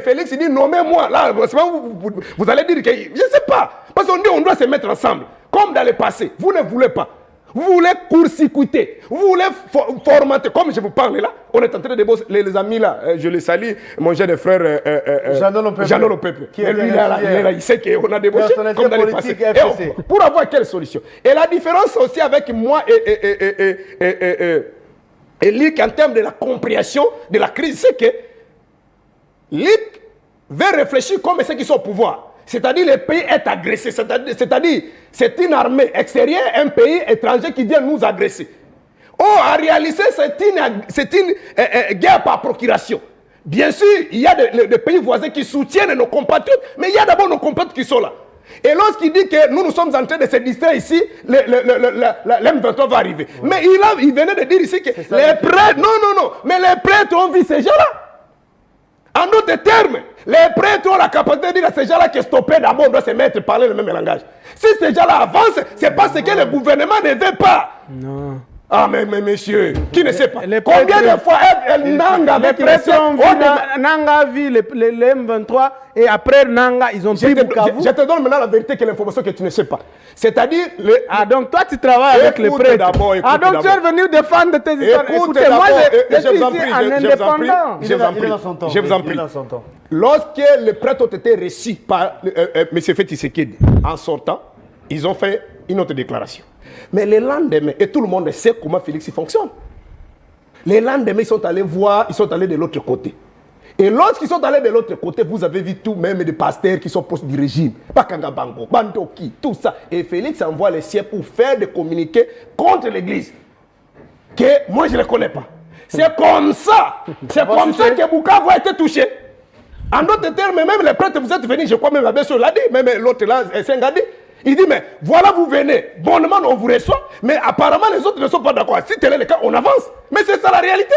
B: Félix, il dit, nommez-moi. Là, vous allez dire que, je ne sais pas. Parce qu'on dit, on doit se mettre ensemble. Comme dans le passé. Vous ne voulez pas. Vous voulez court-circuiter, vous voulez formater, comme je vous parle là, on est en train de bosser, les amis là, je les salue, mon jeune frère Jean Lopepe, qui est lui là, il sait qu'on a débauché comme dans le passé. Pour avoir quelle solution? Et la différence aussi avec moi et Luc en termes de la compréhension de la crise, c'est que Luc veut réfléchir comme ceux qui sont au pouvoir. C'est-à-dire le pays est agressé, c'est-à-dire c'est une armée extérieure, un pays étranger qui vient nous agresser. En réalité, c'est une guerre par procuration. Bien sûr, il y a des pays voisins qui soutiennent nos compatriotes, mais il y a d'abord nos compatriotes qui sont là. Et lorsqu'il dit que nous sommes en train de se distraire ici, l'M23 va arriver. Oui. Mais il venait de dire ici que les prêtres, non, mais les prêtres ont vu ces gens-là. En d'autres termes, les prêtres ont la capacité de dire à ces gens-là que stopper d'abord, on doit se mettre à parler le même langage. Si ces gens-là avancent, c'est parce que le gouvernement ne veut pas. Non. Ah, mais monsieur, qui ne sait pas? Combien de fois Nanga avec pression
A: Nanga vit le M23 et après Nanga, ils ont pris Bukavu.
B: Je te donne maintenant la vérité, que l'information que tu ne sais pas. C'est-à-dire...
A: Ah, donc toi, tu travailles avec les prêtres. Ah, donc tu es venu défendre tes histoires. Écoutez, moi, je suis ici un indépendant.
B: Je vous en prie. Lorsque les prêtres ont été reçus par M. Féti Sekedi en sortant, ils ont fait une autre déclaration. Mais le lendemain, et tout le monde sait comment Félix fonctionne. Les lendemain, ils sont allés voir, ils sont allés de l'autre côté. Et lorsqu'ils sont allés de l'autre côté, vous avez vu tout, même des pasteurs qui sont proches du régime. Bakanga Bango, Bandoki, tout ça. Et Félix envoie les siens pour faire des communiqués contre l'église. Que moi, je ne les connais pas. C'est comme ça. C'est comme ça que Bukavu a été touché. En d'autres termes, même les prêtres, vous êtes venus, je crois même la belle l'a dit, même l'autre là, Sengadi. Il dit, mais voilà, vous venez, bonnement, on vous reçoit, mais apparemment, les autres ne sont pas d'accord. Si tel est le cas, on avance. Mais c'est ça la réalité.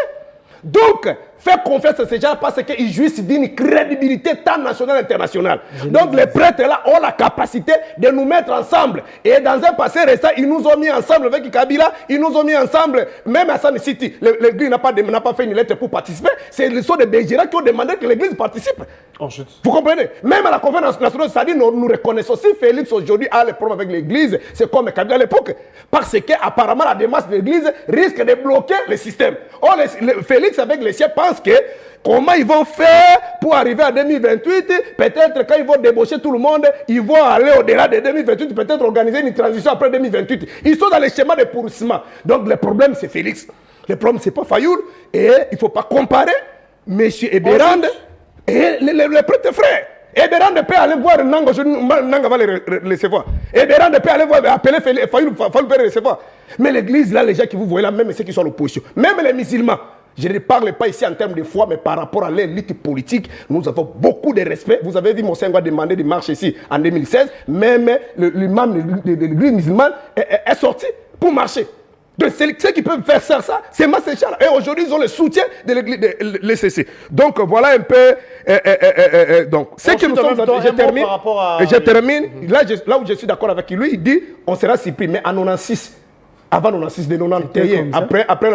B: Donc, faire confiance à ces gens parce qu'ils jouissent d'une crédibilité tant nationale qu'internationale. Donc, les prêtres là ont la capacité de nous mettre ensemble. Et dans un passé récent, ils nous ont mis ensemble avec Kabila, ils nous ont mis ensemble, même à San City. L'église n'a pas fait une lettre pour participer. Ce sont des Béjira qui ont demandé que l'église participe. Vous comprenez? Même à la conférence nationale, ça dit nous reconnaissons. Si Félix aujourd'hui a les problèmes avec l'église, c'est comme Kabila à l'époque. Parce qu'apparemment, la démarche de l'église risque de bloquer le système. Or, Félix avec les siens pense que comment ils vont faire pour arriver à 2028, peut-être quand ils vont débaucher tout le monde, ils vont aller au-delà de 2028, peut-être organiser une transition après 2028. Ils sont dans les schémas de pourrissement. Donc le problème c'est Félix. Le problème c'est pas Fayoul. Et il ne faut pas comparer M. Eberand et les prêtres frères. Eberand peut aller voir Nanga, Nanga va les recevoir. Eberand peut aller voir, appeler Fayoul peut les recevoir. Mais l'église là, les gens qui vous voyez là, même ceux qui sont à l'opposition, même les musulmans, je ne parle pas ici en termes de foi, mais par rapport à l'élite politique, nous avons beaucoup de respect. Vous avez vu Monseigneur demander de marche ici en 2016. Même l'imam de l'église musulmane est sorti pour marcher. Donc ceux qui peuvent faire ça, c'est Masséchal. Et aujourd'hui, ils ont le soutien de l'église de l'ECC. Donc voilà un peu... donc, ce que nous sommes... Je termine. Là où je suis d'accord avec lui, il dit on sera surpris. Mais en 96, Avant 96, de 91, après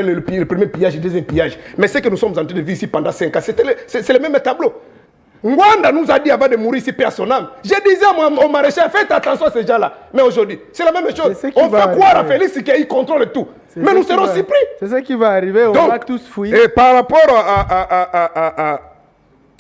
B: le premier pillage, le deuxième pillage. Mais ce que nous sommes en train de vivre ici pendant 5 ans, c'est le même tableau. Ngwanda nous a dit avant de mourir ici, paix à son âme. Je disais au maréchal, faites attention à ces gens-là. Mais aujourd'hui, c'est la même chose. On fait croire à Félix qu'il contrôle tout. Mais nous serons surpris.
A: C'est ça qui va arriver, on va tous fouiller.
B: Et par rapport à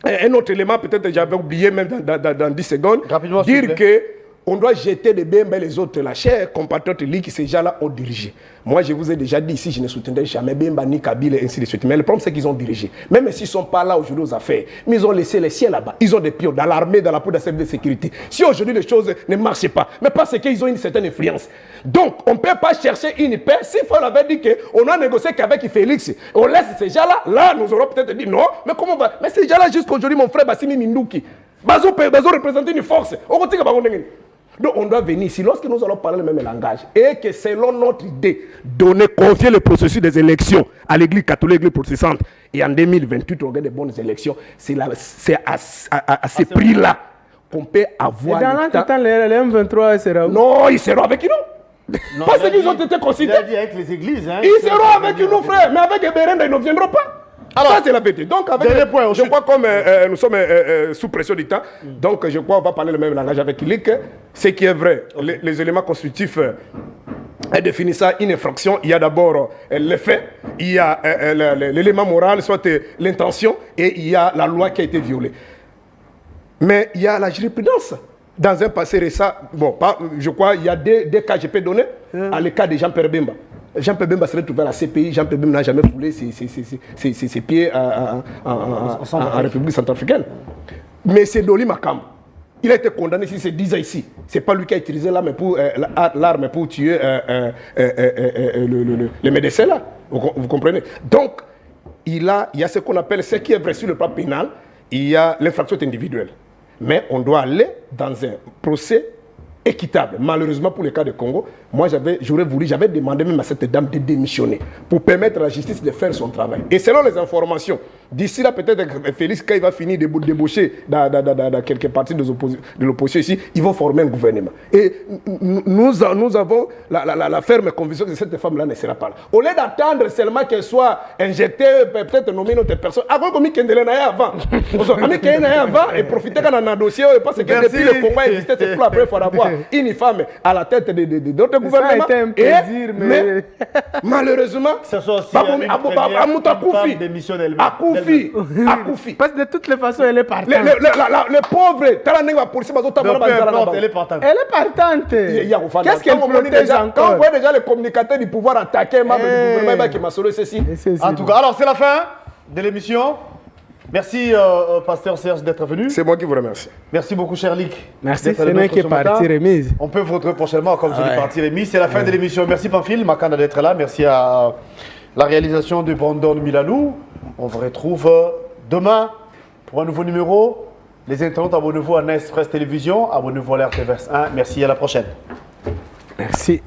B: un autre élément, peut-être j'avais oublié même dans 10 secondes,
C: rapidement,
B: dire que on doit jeter des Bemba les autres, la chère compatriote qui ces gens-là ont dirigé. Moi, je vous ai déjà dit ici, je ne soutiendrai jamais Bemba ni Kabila et ainsi de suite. Mais le problème, c'est qu'ils ont dirigé. Même s'ils ne sont pas là aujourd'hui aux affaires, mais ils ont laissé les siens là-bas. Ils ont des pions dans l'armée, dans la police de sécurité. Si aujourd'hui les choses ne marchent pas, mais parce qu'ils ont une certaine influence. Donc, on ne peut pas chercher une paix. S'il faut l'avait dit qu'on a négocié qu'avec Félix, on laisse ces gens-là, là, nous aurons peut-être dit non, mais comment on va. Mais ces gens-là, jusqu'aujourd'hui, mon frère Bassimi Mindouki, Bazo représente une force. Donc on doit venir ici, lorsque nous allons parler le même langage, et que selon notre idée, confier le processus des élections à l'église catholique, l'église protestante, et en 2028, on regarde des bonnes élections, c'est à ce prix-là qu'on peut avoir.
A: Et dans l'entretemps, les M23 seront où?
B: Non, ils seront avec nous. Non, parce qu'ils ont été considérés.
C: Il a dit avec les églises. Hein,
B: ils seront avec nous, frère, mais avec Eberenda, ils ne viendront pas. Alors, ça, c'est la vérité. Donc, avec je crois comme nous sommes sous pression du temps, donc je crois qu'on va parler le même langage avec Lick. Ce qui est vrai, les éléments constitutifs définissent ça, une infraction. Il y a d'abord les faits, il y a l'élément moral, soit l'intention, et il y a la loi qui a été violée. Mais il y a la jurisprudence. Dans un passé récent, bon, je crois il y a deux cas que je peux donner, à le cas de Jean-Pierre Bemba. Jean-Pierre Bemba serait trouvé à la CPI. Jean-Pierre Bemba n'a jamais foulé ses pieds en République centrafricaine. Mais c'est Dolly Makam. Il a été condamné, si c'est 10 ans ici. Ce n'est pas lui qui a utilisé l'arme pour tuer le médecin là. Vous comprenez? Donc, il y a ce qu'on appelle, ce qui est vrai sur le plan pénal, il y a l'infraction individuelle. Mais on doit aller dans un procès équitable. Malheureusement pour le cas de Congo, moi j'avais demandé même à cette dame de démissionner pour permettre à la justice de faire son travail. Et selon les informations, d'ici là peut-être Félix, quand il va finir de débaucher dans quelques parties de l'opposition ici, ils vont former un gouvernement. Et nous avons la ferme conviction que cette femme-là ne sera pas là. Au lieu d'attendre seulement qu'elle soit injectée, peut-être nommer une autre personne, avant qu'on avant et profiter quand on a un dossier, parce que depuis le Congo existait, c'est pour la première fois d'avoir une femme à la tête d'autres gouvernements.
A: Ça a été un plaisir, mais
B: malheureusement,
C: ça soit aussi
A: Akoufi. Parce que de toutes les façons, elle est partante.
B: Les pauvres,
C: elle est partante.
A: Elle est partante. Qu'est-ce qu'elle protège encore?
B: Quand on voit déjà les communicateurs du pouvoir attaquer un membre du gouvernement qui m'a sauvé ceci.
C: En tout cas, alors c'est la fin de l'émission. Merci, Pasteur Serge, d'être venu.
B: C'est moi qui vous remercie.
C: Merci beaucoup, cher Lick.
A: Merci, c'est moi qui est parti remise.
C: On peut vous retrouver prochainement, comme je dis, parti remise. C'est la fin de l'émission. Merci, Pamphile, Makanda d'être là. Merci à la réalisation de Brandon Milanou. On vous retrouve demain pour un nouveau numéro. Les internautes, abonnez-vous à Nice Press Télévision, abonnez-vous à l'RTVS 1. Merci, à la prochaine.
A: Merci.